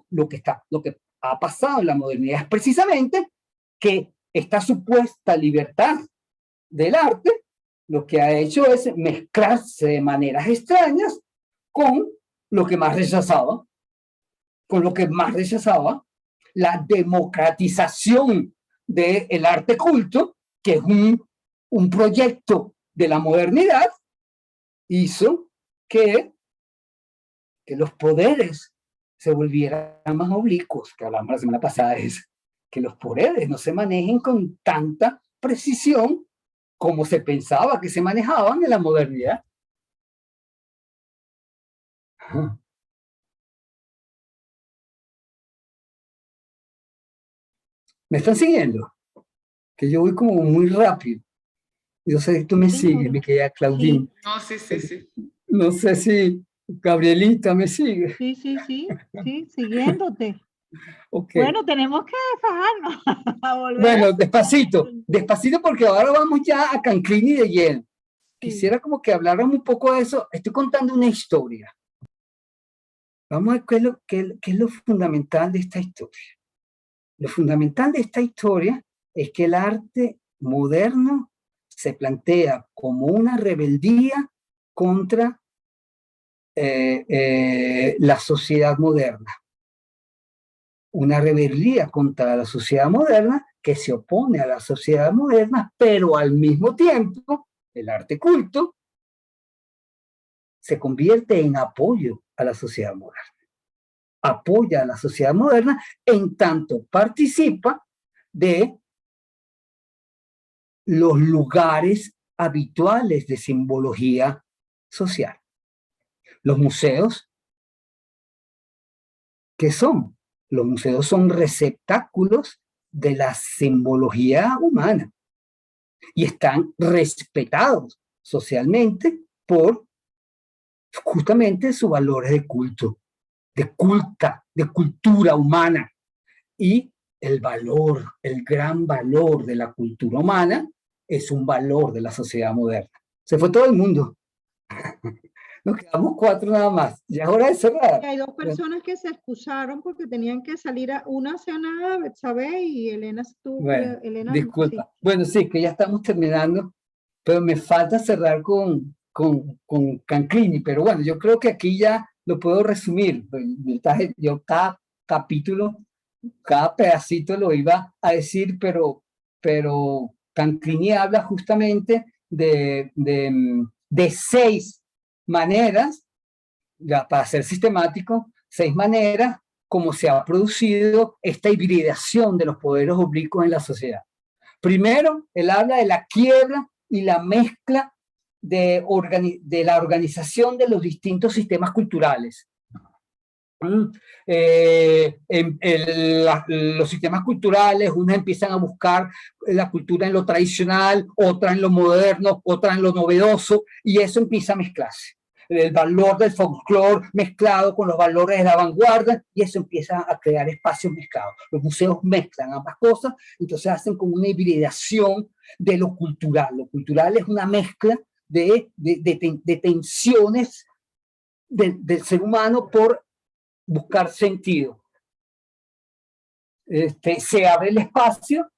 lo que ha pasado en la modernidad es precisamente que esta supuesta libertad del arte lo que ha hecho es mezclarse de maneras extrañas con lo que más rechazaba, la democratización del arte culto, que es un proyecto de la modernidad, hizo que los poderes se volvieran más oblicuos, que hablamos la semana pasada, es que los poderes no se manejen con tanta precisión como se pensaba que se manejaban en la modernidad. Ajá. ¿Me están siguiendo? Que yo voy como muy rápido. Yo sé que tú me sigues, mi querida Claudine. No, sí, sí, sí. No sé si Gabrielita me sigue. Sí, siguiéndote. Okay. Bueno, tenemos que fajarnos a volver. Bueno, despacito porque ahora vamos ya a Canclini de lleno. Sí. Quisiera como que habláramos un poco de eso. Estoy contando una historia. Vamos a ver qué es lo fundamental de esta historia. Lo fundamental de esta historia es que el arte moderno se plantea como una rebeldía contra la sociedad moderna. Una rebeldía contra la sociedad moderna que se opone a la sociedad moderna, pero al mismo tiempo el arte culto se convierte en apoyo a la sociedad moderna. Apoya a la sociedad moderna en tanto participa de los lugares habituales de simbología social. Los museos, ¿qué son? Los museos son receptáculos de la simbología humana y están respetados socialmente por justamente sus valores de culto, de cultura humana. Y el valor, el gran valor de la cultura humana es un valor de la sociedad moderna. Se fue todo el mundo. Nos quedamos 4 nada más. Ya es hora de cerrar. Y hay 2 personas que se excusaron porque tenían que salir una cena, Betsabe y Elena estuvo. Bueno, Elena, disculpa. sí. Bueno, sí, que ya estamos terminando, pero me falta cerrar con Canclini. Pero bueno, yo creo que aquí ya lo puedo resumir. Yo cada capítulo, cada pedacito lo iba a decir, pero Canclini habla justamente de 6 maneras, ya para ser sistemático, 6 maneras como se ha producido esta hibridación de los poderes oblicuos en la sociedad. Primero, él habla de la quiebra y la mezcla de la organización de los distintos sistemas culturales. Los sistemas culturales, unas empiezan a buscar la cultura en lo tradicional, otra en lo moderno, otra en lo novedoso, y eso empieza a mezclarse. El valor del folclore mezclado con los valores de la vanguardia, y eso empieza a crear espacios mezclados. Los museos mezclan ambas cosas, entonces hacen como una hibridación de lo cultural. Lo cultural es una mezcla de tensiones del ser humano por buscar sentido. Se abre el espacio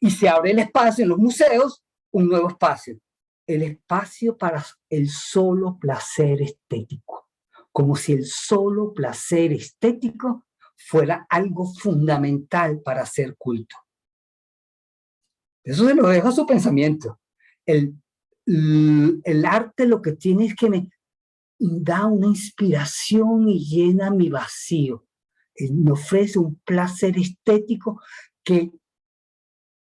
y se abre el espacio en los museos, un nuevo espacio. El espacio para el solo placer estético. Como si el solo placer estético fuera algo fundamental para hacer culto. Eso se lo dejo a su pensamiento. El arte lo que tiene es que me da una inspiración y llena mi vacío. Me ofrece un placer estético que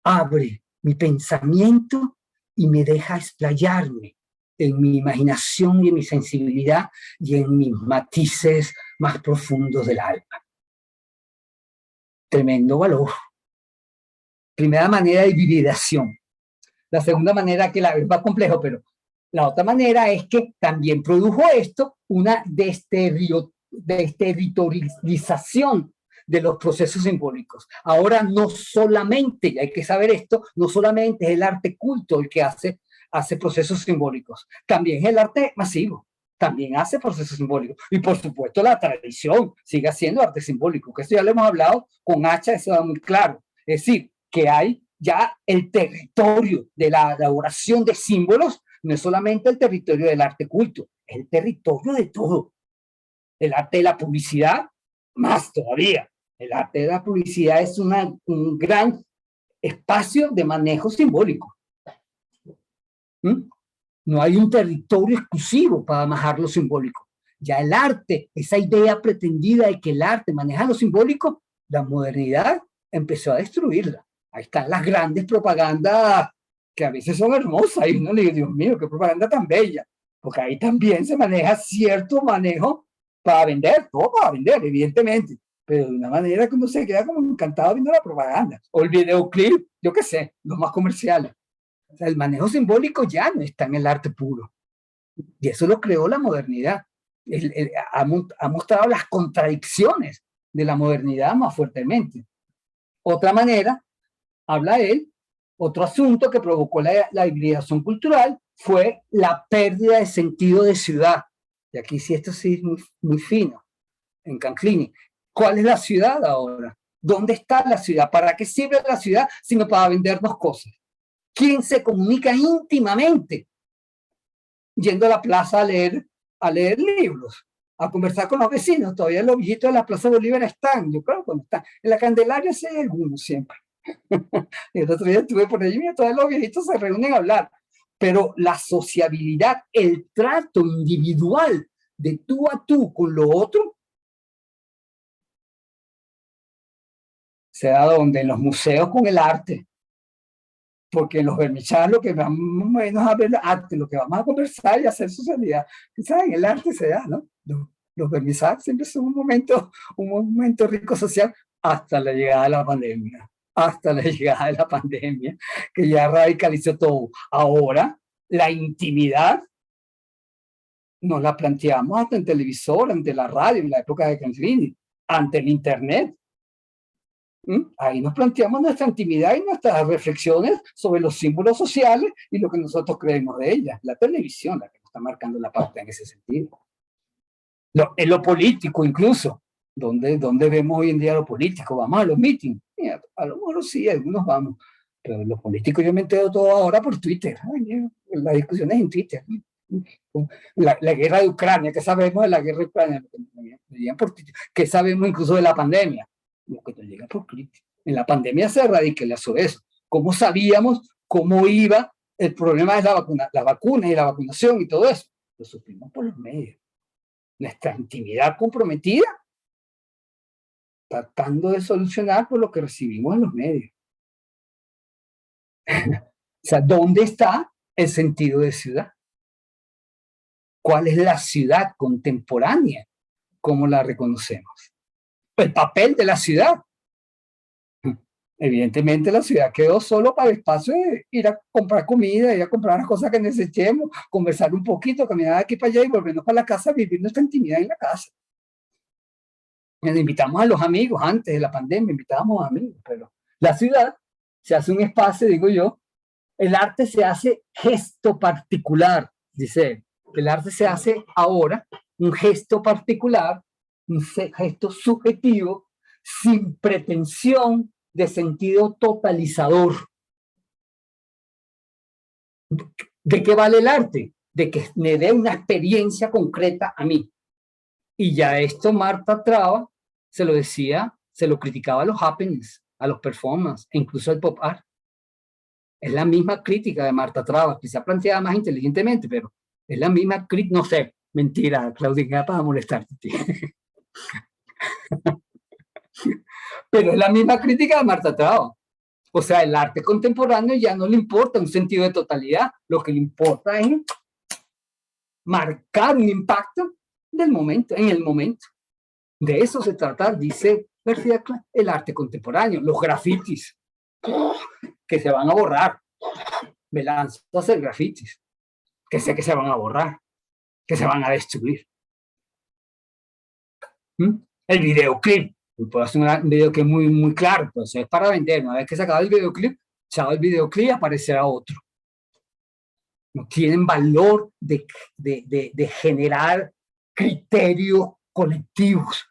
abre mi pensamiento y me deja explayarme en mi imaginación y en mi sensibilidad y en mis matices más profundos del alma. Tremendo valor. Primera manera de hibridación. La segunda manera, que la es más complejo, pero la otra manera es que también produjo esto una desterritorialización de los procesos simbólicos. Ahora no solamente, y hay que saber esto, no solamente es el arte culto el que hace procesos simbólicos, también es el arte masivo, también hace procesos simbólicos. Y por supuesto la tradición sigue haciendo arte simbólico, que esto ya lo hemos hablado con Hacha, eso da muy claro. Es decir, que hay ya el territorio de la elaboración de símbolos, no es solamente el territorio del arte culto, es el territorio de todo. El arte de la publicidad, más todavía. El arte de la publicidad es un gran espacio de manejo simbólico. No hay un territorio exclusivo para manejar lo simbólico. Ya el arte, esa idea pretendida de que el arte maneja lo simbólico, la modernidad empezó a destruirla. Ahí están las grandes propagandas que a veces son hermosas y uno le dice, Dios mío, qué propaganda tan bella, porque ahí también se maneja cierto manejo para vender, todo para vender, evidentemente, pero de una manera que uno se queda como encantado viendo la propaganda, o el videoclip, yo qué sé, los más comerciales. O sea, el manejo simbólico ya no está en el arte puro, y eso lo creó la modernidad. Ha mostrado las contradicciones de la modernidad más fuertemente. Otra manera, habla él, otro asunto que provocó la hibridación cultural fue la pérdida de sentido de ciudad. Y aquí sí, esto sí es muy, muy fino, en Canclini. ¿Cuál es la ciudad ahora? ¿Dónde está la ciudad? ¿Para qué sirve la ciudad sino para vendernos cosas? ¿Quién se comunica íntimamente yendo a la plaza a leer libros, a conversar con los vecinos? Todavía los viejitos de la Plaza Bolívar están, yo creo que no están. En la Candelaria sí hay algunos siempre. El otro día estuve por allí y todos los viejitos se reúnen a hablar. Pero la sociabilidad, el trato individual de tú a tú con lo otro, se da donde en los museos con el arte. Porque en los vermichás lo que vamos menos a ver arte, lo que vamos a conversar y hacer socialidad. Quizás en el arte se da, ¿no? Los vermichás siempre son un momento rico social hasta la llegada de la pandemia. Hasta la llegada de la pandemia, que ya radicalizó todo. Ahora, la intimidad nos la planteamos hasta en televisor, ante la radio, en la época de Canclini, ante el internet. Ahí nos planteamos nuestra intimidad y nuestras reflexiones sobre los símbolos sociales y lo que nosotros creemos de ellas. La televisión, la que nos está marcando la pauta en ese sentido. En lo político incluso, donde vemos hoy en día lo político, vamos a los meetings. Mira, a lo mejor sí, algunos vamos, pero los políticos yo me entero todo ahora por Twitter. Las discusiones en Twitter. La guerra de Ucrania, ¿qué sabemos de la guerra de Ucrania? ¿Qué sabemos incluso de la pandemia? Lo que nos llega por Twitter. En la pandemia se radicalizó eso. ¿Cómo sabíamos cómo iba el problema de la vacuna y la vacunación y todo eso? Lo supimos por los medios. Nuestra intimidad comprometida, tratando de solucionar por lo que recibimos en los medios. O sea, ¿dónde está el sentido de ciudad? ¿Cuál es la ciudad contemporánea? ¿Cómo la reconocemos? El papel de la ciudad. Evidentemente la ciudad quedó solo para el espacio de ir a comprar comida, ir a comprar las cosas que necesitemos, conversar un poquito, caminar de aquí para allá y volvernos para la casa, vivir nuestra intimidad en la casa. Invitamos a los amigos, antes de la pandemia invitábamos a amigos, pero la ciudad se hace un espacio, digo yo, el arte se hace gesto particular, dice él. El arte se hace ahora un gesto particular, un gesto subjetivo, sin pretensión de sentido totalizador. ¿De qué vale el arte? De que me dé una experiencia concreta a mí. Y ya esto Marta Traba se lo decía, se lo criticaba a los happenings, a los performances, e incluso al pop art. Es la misma crítica de Marta Traba, quizá planteada más inteligentemente, pero es la misma crítica, no sé, mentira, Claudia, para molestarte. Pero es la misma crítica de Marta Traba. O sea, el arte contemporáneo ya no le importa un sentido de totalidad, lo que le importa es marcar un impacto del momento, en el momento. De eso se trata, dice García Klein, el arte contemporáneo, los grafitis, que se van a borrar. Me lanzo a hacer grafitis, que sé que se van a borrar, que se van a destruir. El videoclip, puedo hacer un video que es muy, muy claro, pues es para vender. Una vez que se acaba el videoclip, aparecerá otro. No tienen valor de generar criterios colectivos,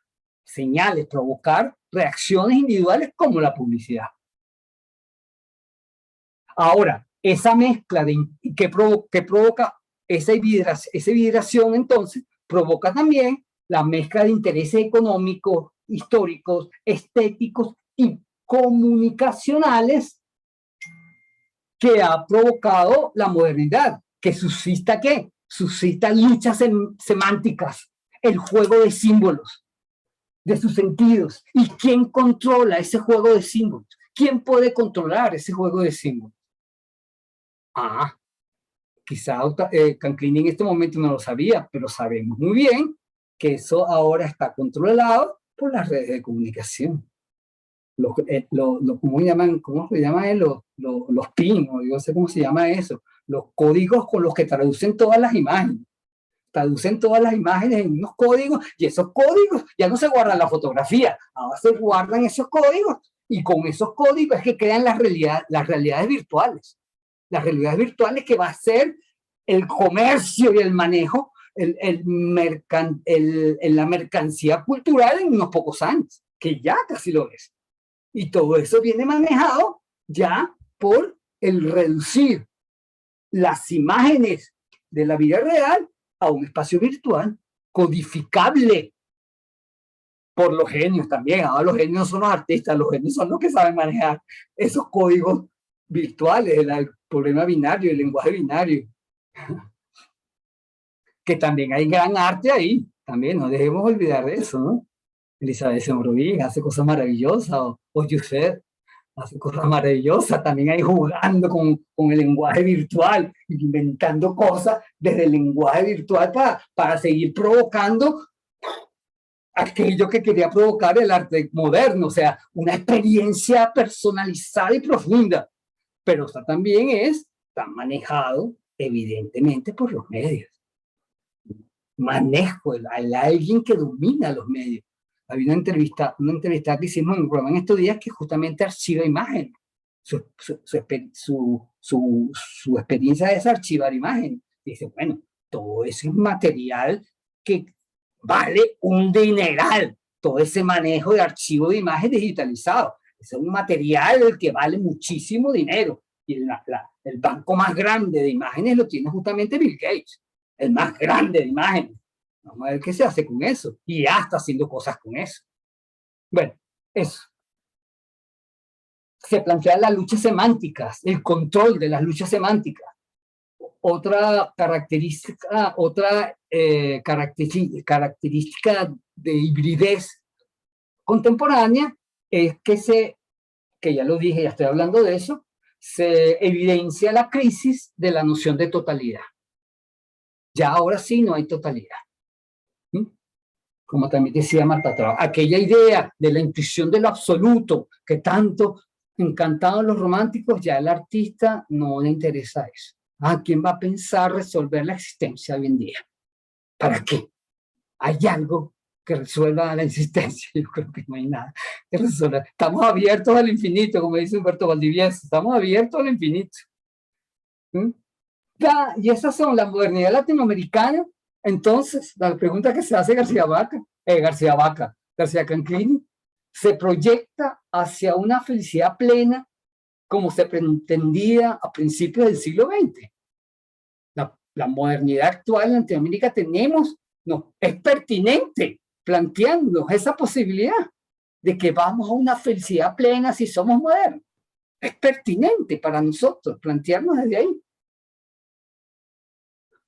señales, provocar reacciones individuales como la publicidad. Ahora, esa mezcla que provoca esa hibridación, entonces, provoca también la mezcla de intereses económicos, históricos, estéticos y comunicacionales que ha provocado la modernidad, que suscita ¿qué? Suscita luchas semánticas el juego de símbolos, de sus sentidos. ¿Y quién controla ese juego de símbolos? ¿Quién puede controlar ese juego de símbolos? Quizá Canclini en este momento no lo sabía, pero sabemos muy bien que eso ahora está controlado por las redes de comunicación. ¿Cómo se llama? Los PIN, o yo no sé cómo se llama eso, los códigos con los que traducen todas las imágenes. Traducen todas las imágenes en unos códigos, y esos códigos ya no se guardan la fotografía, ahora se guardan esos códigos, y con esos códigos es que crean las realidades virtuales. Las realidades virtuales que va a ser el comercio y el manejo, la mercancía cultural en unos pocos años, que ya casi lo es. Y todo eso viene manejado ya por el reducir las imágenes de la vida real a un espacio virtual, codificable por los genios también. Ahora los genios no son los artistas, los genios son los que saben manejar esos códigos virtuales, el problema binario, el lenguaje binario. Que también hay gran arte ahí, también, no debemos olvidar de eso, ¿no? Elizabeth Sembrovich hace cosas maravillosas, o Yusef hace cosas maravillosas, también ahí jugando con el lenguaje virtual, inventando cosas desde el lenguaje virtual para seguir provocando aquello que quería provocar el arte moderno, o sea, una experiencia personalizada y profunda, pero también está manejado evidentemente por los medios. Manejo, alguien que domina los medios. Había una entrevista que hicimos en un programa en estos días que justamente archiva imágenes. Su experiencia es archivar imágenes. Dice, bueno, todo ese material que vale un dineral, todo ese manejo de archivo de imagen digitalizado. Es un material que vale muchísimo dinero. Y el banco más grande de imágenes lo tiene justamente Bill Gates, el más grande de imágenes. Vamos a ver qué se hace con eso. Y ya está haciendo cosas con eso. Bueno, eso. Se plantean las luchas semánticas, el control de las luchas semánticas. Otra característica de hibridez contemporánea es que ya lo dije, ya estoy hablando de eso, se evidencia la crisis de la noción de totalidad. Ya ahora sí no hay totalidad. Como también decía Marta Trau, aquella idea de la intuición de lo absoluto que tanto encantaban los románticos, ya al artista no le interesa eso. ¿Quién va a pensar resolver la existencia hoy en día? ¿Para qué? ¿Hay algo que resuelva la existencia? Yo creo que no hay nada que resolver. Estamos abiertos al infinito, como dice Humberto Valdivieso, estamos abiertos al infinito. Y esas son la modernidad latinoamericana. Entonces, la pregunta que se hace García Canclini, se proyecta hacia una felicidad plena como se pretendía a principios del siglo XX. La modernidad actual en Latinoamérica es pertinente planteándonos esa posibilidad de que vamos a una felicidad plena si somos modernos. Es pertinente para nosotros plantearnos desde ahí.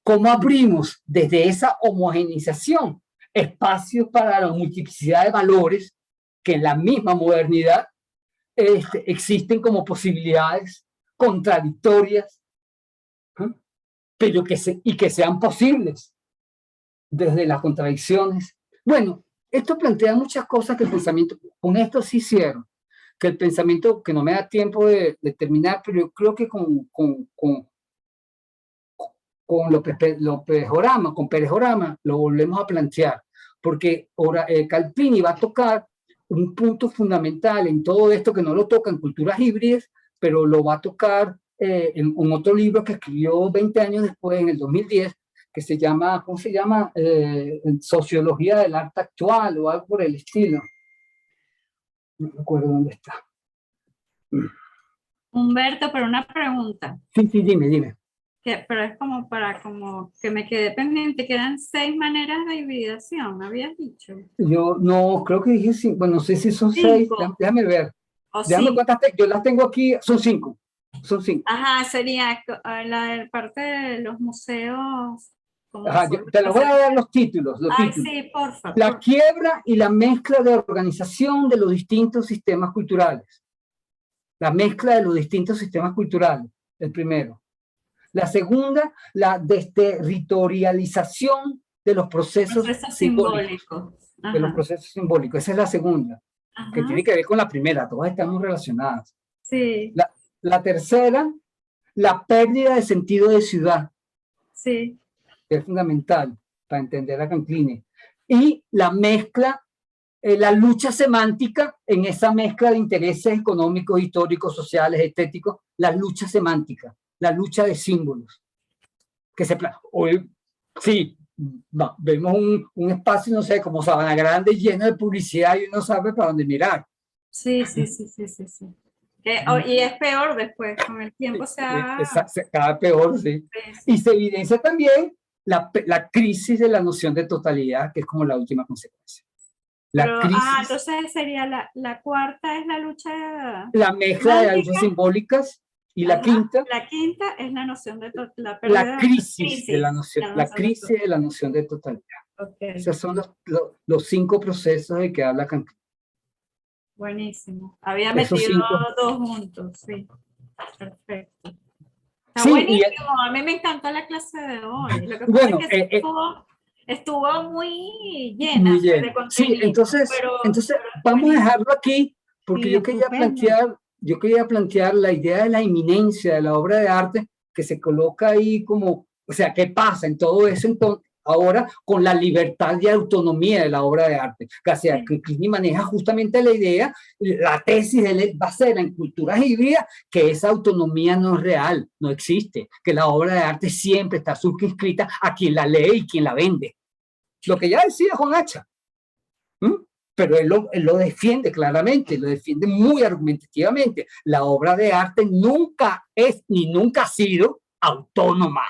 ¿Cómo abrimos desde esa homogeneización espacios para la multiplicidad de valores que en la misma modernidad existen como posibilidades contradictorias, pero que sean posibles desde las contradicciones? Bueno, esto plantea muchas cosas que el pensamiento, con esto sí cierro, que el pensamiento, que no me da tiempo de terminar, pero yo creo que con Pérez Orama lo volvemos a plantear, porque Canclini va a tocar un punto fundamental en todo esto que no lo toca en Culturas Híbridas, pero lo va a tocar en otro libro que escribió 20 años después, en el 2010, que se llama, ¿cómo se llama? Sociología del arte actual o algo por el estilo. No me acuerdo dónde está. Humberto, pero una pregunta. Sí, dime. Pero es como que me quedé pendiente, que eran 6 maneras de hibridación, ¿me habías dicho? Yo no, creo que dije 5, bueno, no sé si son 6, déjame ver. Déjame cuántas, yo las tengo aquí, son 5. Ajá, sería la parte de los museos como Ajá, te lo voy a dar los títulos. Ay, sí, por favor. La quiebra y la mezcla de organización de los distintos sistemas culturales. La mezcla de los distintos sistemas culturales, el primero. La segunda, la desterritorialización de los procesos simbólicos. Ajá. De los procesos simbólicos. Esa es la segunda, que Ajá. tiene que ver con la primera. Todas estamos relacionadas. Sí, La tercera, la pérdida de sentido de ciudad, sí. que es fundamental para entender a Canclini. Y la mezcla, la lucha semántica en esa mezcla de intereses económicos, históricos, sociales, estéticos, la lucha semántica, la lucha de símbolos. Que hoy, sí, vemos un espacio, no sé, como Sabana Grande lleno de publicidad y uno sabe para dónde mirar. Sí. Y es peor después, con el tiempo cada peor, sí. Y se evidencia también la crisis de la noción de totalidad, que es como la última consecuencia. Entonces sería la cuarta es la lucha. La mezcla de las luchas simbólicas y la quinta. La quinta es la noción de la crisis de la noción de totalidad. Okay. Esos son los 5 procesos de que habla Canclini. Buenísimo. Había metido 2 juntos, sí. Perfecto. Está buenísimo. A mí me encantó la clase de hoy. Lo que pasa es que estuvo muy llena. Muy llena. Sí, entonces vamos a dejarlo aquí porque sí, yo quería plantear la idea de la inminencia de la obra de arte que se coloca ahí como, o sea, ¿qué pasa en todo eso entonces? Ahora con la libertad y autonomía de la obra de arte. Casi Canclini maneja justamente la idea, la tesis de él va a ser en culturas híbridas, que esa autonomía no es real, no existe, que la obra de arte siempre está circunscrita a quien la lee y quien la vende. Lo que ya decía Juan Hacha. Pero él lo defiende claramente, lo defiende muy argumentativamente. La obra de arte nunca es ni nunca ha sido autónoma.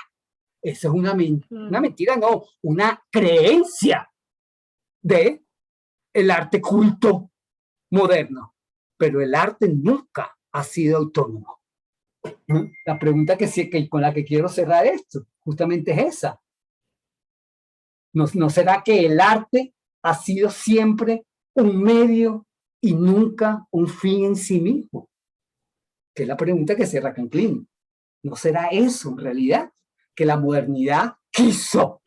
Esa es una mentira, no, una creencia de el arte culto moderno. Pero el arte nunca ha sido autónomo. La pregunta con la que quiero cerrar esto justamente es esa. ¿No será que el arte ha sido siempre un medio y nunca un fin en sí mismo? Que es la pregunta que cierra Canclini. ¿No será eso en realidad? Que la modernidad quiso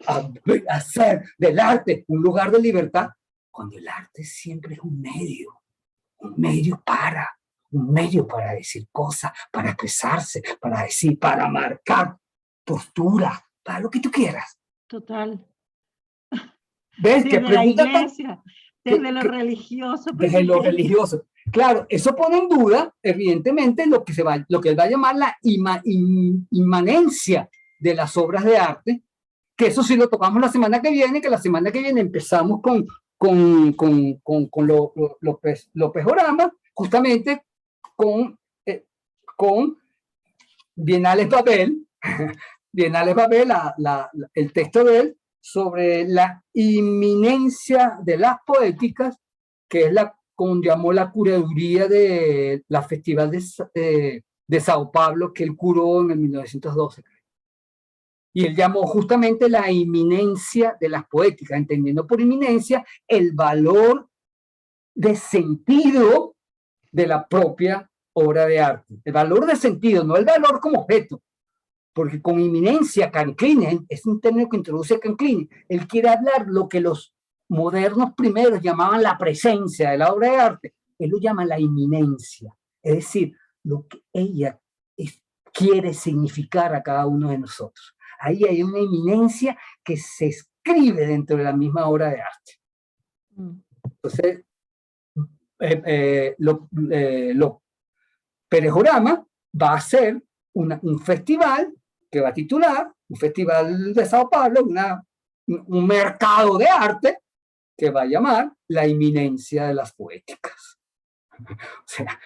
hacer del arte un lugar de libertad, cuando el arte siempre es un medio para decir cosas, para expresarse, para decir, para marcar postura, para lo que tú quieras. Total. ¿Ves? Desde la iglesia, desde lo religioso. Desde lo religioso. Claro, eso pone en duda, evidentemente, lo que él va a llamar la inmanencia de las obras de arte, que eso sí lo tocamos la semana que viene, que la semana que viene empezamos con López Orama, justamente con Bienales Babel, el texto de él sobre la inminencia de las poéticas, que es como llamó la curaduría de la Festival de Sao Paulo que él curó en el 1912. Y él llamó justamente la inminencia de las poéticas, entendiendo por inminencia el valor de sentido de la propia obra de arte. El valor de sentido, no el valor como objeto, porque con inminencia, Canclini, es un término que introduce Canclini, él quiere hablar lo que los modernos primeros llamaban la presencia de la obra de arte, él lo llama la inminencia, es decir, lo que ella quiere significar a cada uno de nosotros. Ahí hay una inminencia que se escribe dentro de la misma obra de arte. Entonces, Pérez Orama va a hacer un festival que va a titular, un festival de Sao Paulo, un mercado de arte que va a llamar La inminencia de las poéticas. O sea,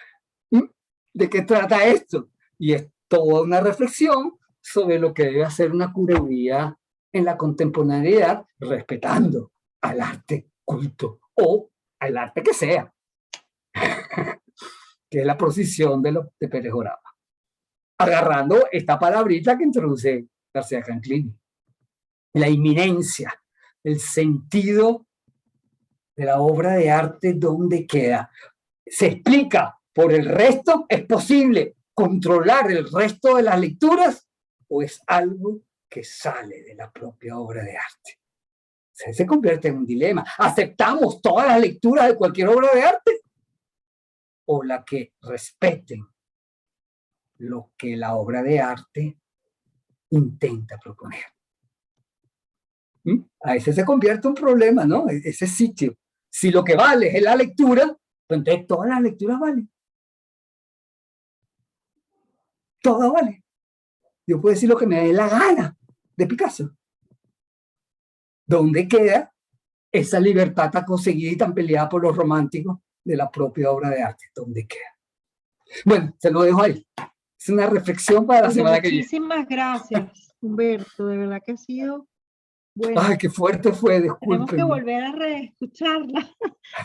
¿de qué trata esto? Y es toda una reflexión sobre lo que debe hacer una curaduría en la contemporaneidad, respetando al arte culto o al arte que sea, que es la posición de Pérez Orama, agarrando esta palabrita que introduce García Canclini. la inminencia, el sentido de la obra de arte, ¿dónde queda? Se explica por el resto. ¿Es posible controlar el resto de las lecturas o es algo que sale de la propia obra de arte? Se convierte en un dilema. ¿Aceptamos todas las lecturas de cualquier obra de arte o la que respeten lo que la obra de arte intenta proponer? A veces se convierte en un problema, ¿no? Ese sitio. Si lo que vale es la lectura, pues entonces todas las lecturas valen. Todo vale. Yo puedo decir lo que me dé la gana de Picasso. ¿Dónde queda esa libertad tan conseguida y tan peleada por los románticos de la propia obra de arte? ¿Dónde queda? Bueno, se lo dejo ahí. Es una reflexión para la semana que viene. Muchísimas gracias, Humberto. De verdad que ha sido bueno. Ay, qué fuerte fue, disculpen. Tenemos que volver a reescucharla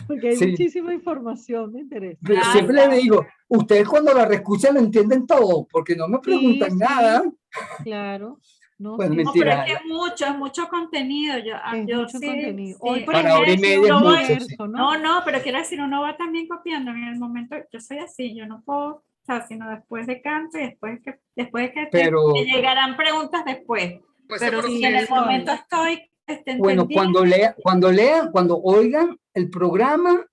porque hay muchísima información, me interesa. Pero siempre les digo, ustedes cuando la reescuchan lo entienden todo, porque no me preguntan nada. Claro. No, bueno, mentira. Pero es que es mucho contenido. Yo sí, contenido. Hoy, para hora y media es mucho. Sí. No, pero quiero decir, uno va también copiando en el momento. Yo soy así, yo no puedo, o sea, sino después de canto y después de que te llegarán preguntas después. Pues pero si en el momento estoy bueno, cuando oigan el programa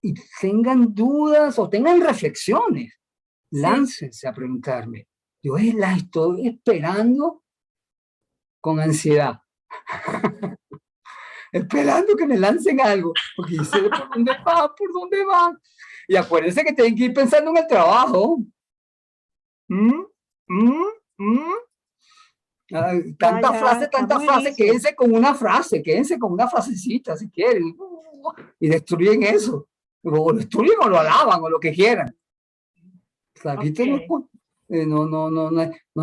y tengan dudas o tengan reflexiones, láncense a preguntarme. Yo la estoy esperando con ansiedad. Esperando que me lancen algo, porque yo sé por dónde van. Y acuérdense que tienen que ir pensando en el trabajo. Tanta frase, quédense con una frasecita si quieren, y destruyen eso, o lo destruyen o lo alaban o lo que quieran. No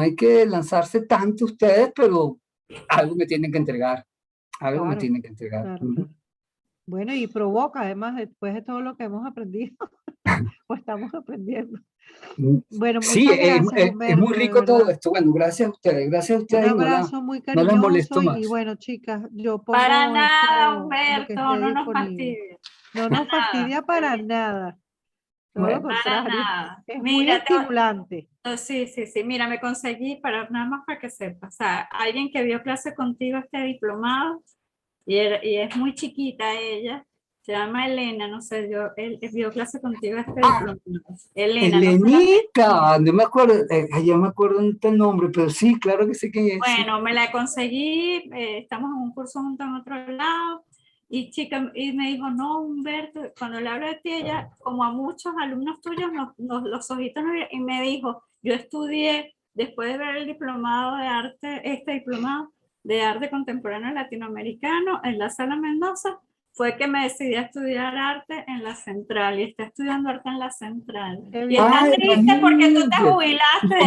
hay que lanzarse tanto ustedes, pero algo me tienen que entregar, me tienen que entregar. Claro. Bueno, y provoca además después de todo lo que hemos aprendido, pues estamos aprendiendo. Bueno, sí, gracias, Humberto, es muy rico todo esto. Bueno, gracias a ustedes. Un abrazo muy cariñoso. No las molesto más. Y bueno, chicas, yo pongo para nada, Humberto, no nos fastidia. No nos fastidia para nada. Todo lo contrario. Es muy estimulante. Sí. Mira, me conseguí, nada más para que sepas, o sea, alguien que vio clase contigo diplomado, y es muy chiquita ella. Se llama Elena, no sé, él vio clase contigo diplomado. Elenita, no me acuerdo, ya me acuerdo el nombre, pero sí, claro que sé quién es. Bueno, me la conseguí, estamos en un curso junto en otro lado, y me dijo, no, Humberto, cuando le hablo de ti, ella, como a muchos alumnos tuyos, los ojitos no, y me dijo, yo estudié, después de ver el diplomado de arte, diplomado de arte contemporáneo latinoamericano en la Sala Mendoza, fue que me decidí a estudiar arte en la Central, y está estudiando arte en la Central. Y está triste porque tú te jubilaste,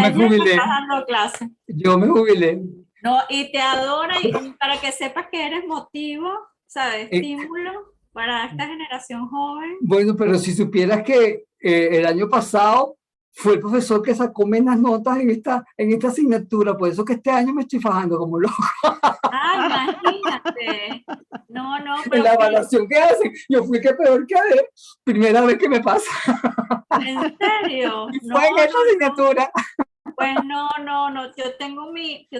estás dando clases. Yo me jubilé. No, y te adora, y para que sepas que eres motivo, ¿sabes? Estímulo para esta generación joven. Bueno, pero si supieras que el año pasado fue el profesor que sacó menos notas en esta asignatura, por eso que este año me estoy fajando como loco. Imagínate. No, pero en la evaluación que hacen, yo fui que peor que él, primera vez que me pasa. ¿En serio? Fue en esta asignatura. Pues no, yo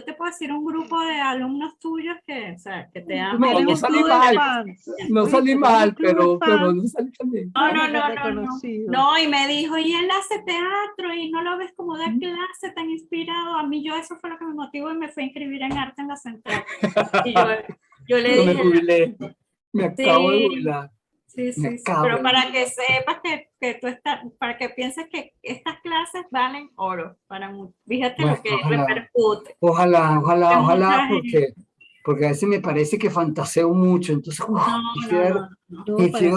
te puedo decir un grupo de alumnos tuyos que te aman. No salí mal, pero no salí también. No, y me dijo, y él hace teatro y no lo ves como da clase tan inspirado. A mí eso fue lo que me motivó y me fui a inscribir en arte en la Central. Y yo le dije... Me jubilé, me acabo de jubilar. Sí, pero para que sepas que tú estás, para que pienses que estas clases valen oro para mucho. Fíjate lo que repercute. Ojalá, porque a veces me parece que fantaseo mucho, entonces quiero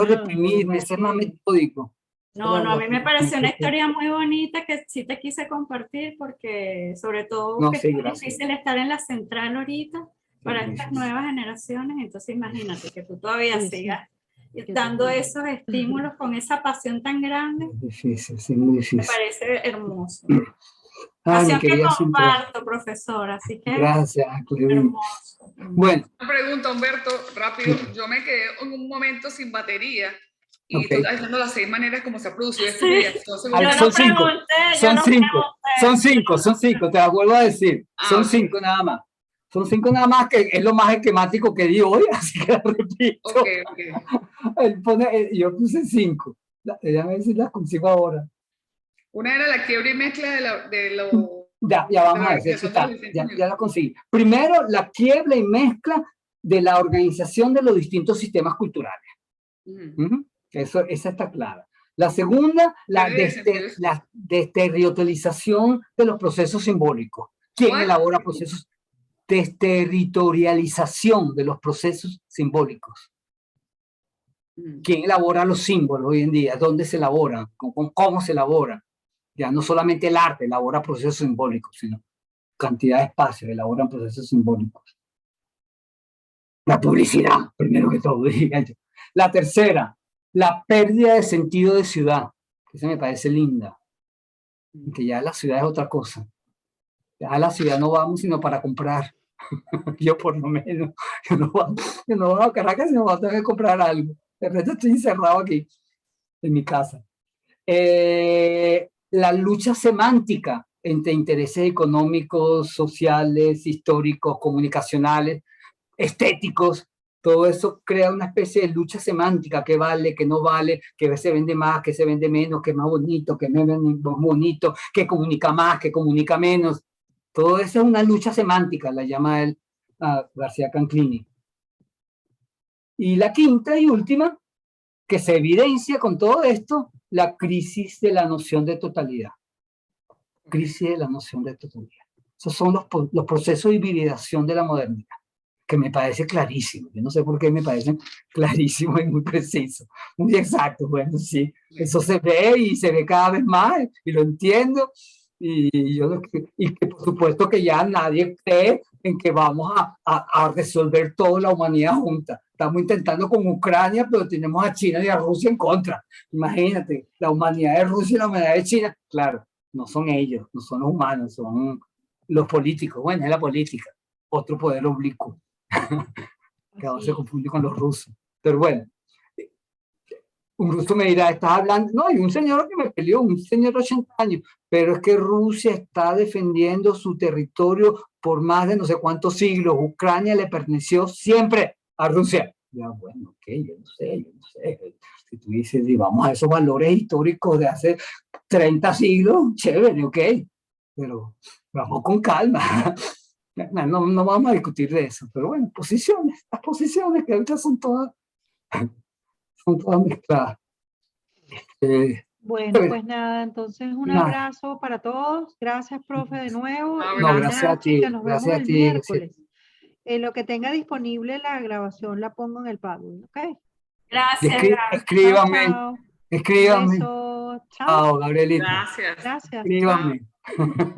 reprimirme, ser más metódico. No, a mí me pareció una historia muy bonita que sí te quise compartir, porque sobre todo que es difícil estar en la Central ahorita para estas nuevas generaciones, entonces imagínate que tú todavía sigas dando esos estímulos con esa pasión tan grande. Es difícil, muy difícil. Me parece hermoso. Pasión que comparto, profesora, así que gracias, hermoso. Bueno. Una pregunta, Humberto, rápido. Yo me quedé en un momento sin batería y tú estás diciendo las 6 maneras como se ha producido esta idea. Son cinco, te la vuelvo a decir. Son 5 nada más. Son 5 nada más, que es lo más esquemático que di hoy, así que la repito. Yo puse 5. Déjame ver si las consigo ahora. Una era la quiebra y mezcla de lo... Ya vamos a ver, ya la conseguí. Primero, la quiebra y mezcla de la organización de los distintos sistemas culturales. Esa está clara. La segunda, la desterritorialización de los procesos simbólicos. ¿Quién elabora procesos? Desterritorialización de los procesos simbólicos. ¿Quién elabora los símbolos hoy en día? ¿Dónde se elaboran? ¿Cómo se elaboran? Ya no solamente el arte elabora procesos simbólicos, sino cantidad de espacios elaboran procesos simbólicos. La publicidad, primero que todo. La tercera, la pérdida de sentido de ciudad. Esa me parece linda. Que ya la ciudad es otra cosa. Ya a la ciudad no vamos sino para comprar. Yo por lo menos. Yo no voy a Caracas sino voy a tener que comprar algo. De repente estoy encerrado aquí, en mi casa. La lucha semántica entre intereses económicos, sociales, históricos, comunicacionales, estéticos, todo eso crea una especie de lucha semántica, que vale, que no vale, que se vende más, que se vende menos, que es más bonito, que no es bonito, que comunica más, que comunica menos. Todo eso es una lucha semántica, la llama él García Canclini. Y la quinta y última, que se evidencia con todo esto, la crisis de la noción de totalidad. Crisis de la noción de totalidad. Esos son los procesos de hibridación de la modernidad, que me parece clarísimo. Yo no sé por qué me parecen clarísimos y muy precisos, muy exactos. Bueno, sí, eso se ve y se ve cada vez más y lo entiendo. Y que por supuesto que ya nadie cree en que vamos a resolver toda la humanidad junta. Estamos intentando con Ucrania, pero tenemos a China y a Rusia en contra. Imagínate, la humanidad de Rusia y la humanidad de China. Claro, no son ellos, no son los humanos, son los políticos. Bueno, es la política, otro poder oblicuo, que ahora se confunde con los rusos. Pero bueno, un ruso me dirá, estás hablando, no, hay un señor que me peleó, un señor de 80 años, pero es que Rusia está defendiendo su territorio por más de no sé cuántos siglos. Ucrania le perteneció siempre a Rusia. Ya, bueno, ok, yo no sé. Si tú dices, y vamos a esos valores históricos de hace 30 siglos, chévere, ok, pero vamos con calma. No vamos a discutir de eso, pero bueno, las posiciones que ahorita son todas mezcladas. Bueno, pues nada, entonces un abrazo para todos. Gracias, profe, de nuevo. No, gracias a ti. Nos vemos el miércoles. Lo que tenga disponible la grabación la pongo en el Padlet, ¿ok? Gracias. Escríbame. Chao. Escríbame. Chao. Chao, Gabrielita. Gracias. Gracias. Escríbame.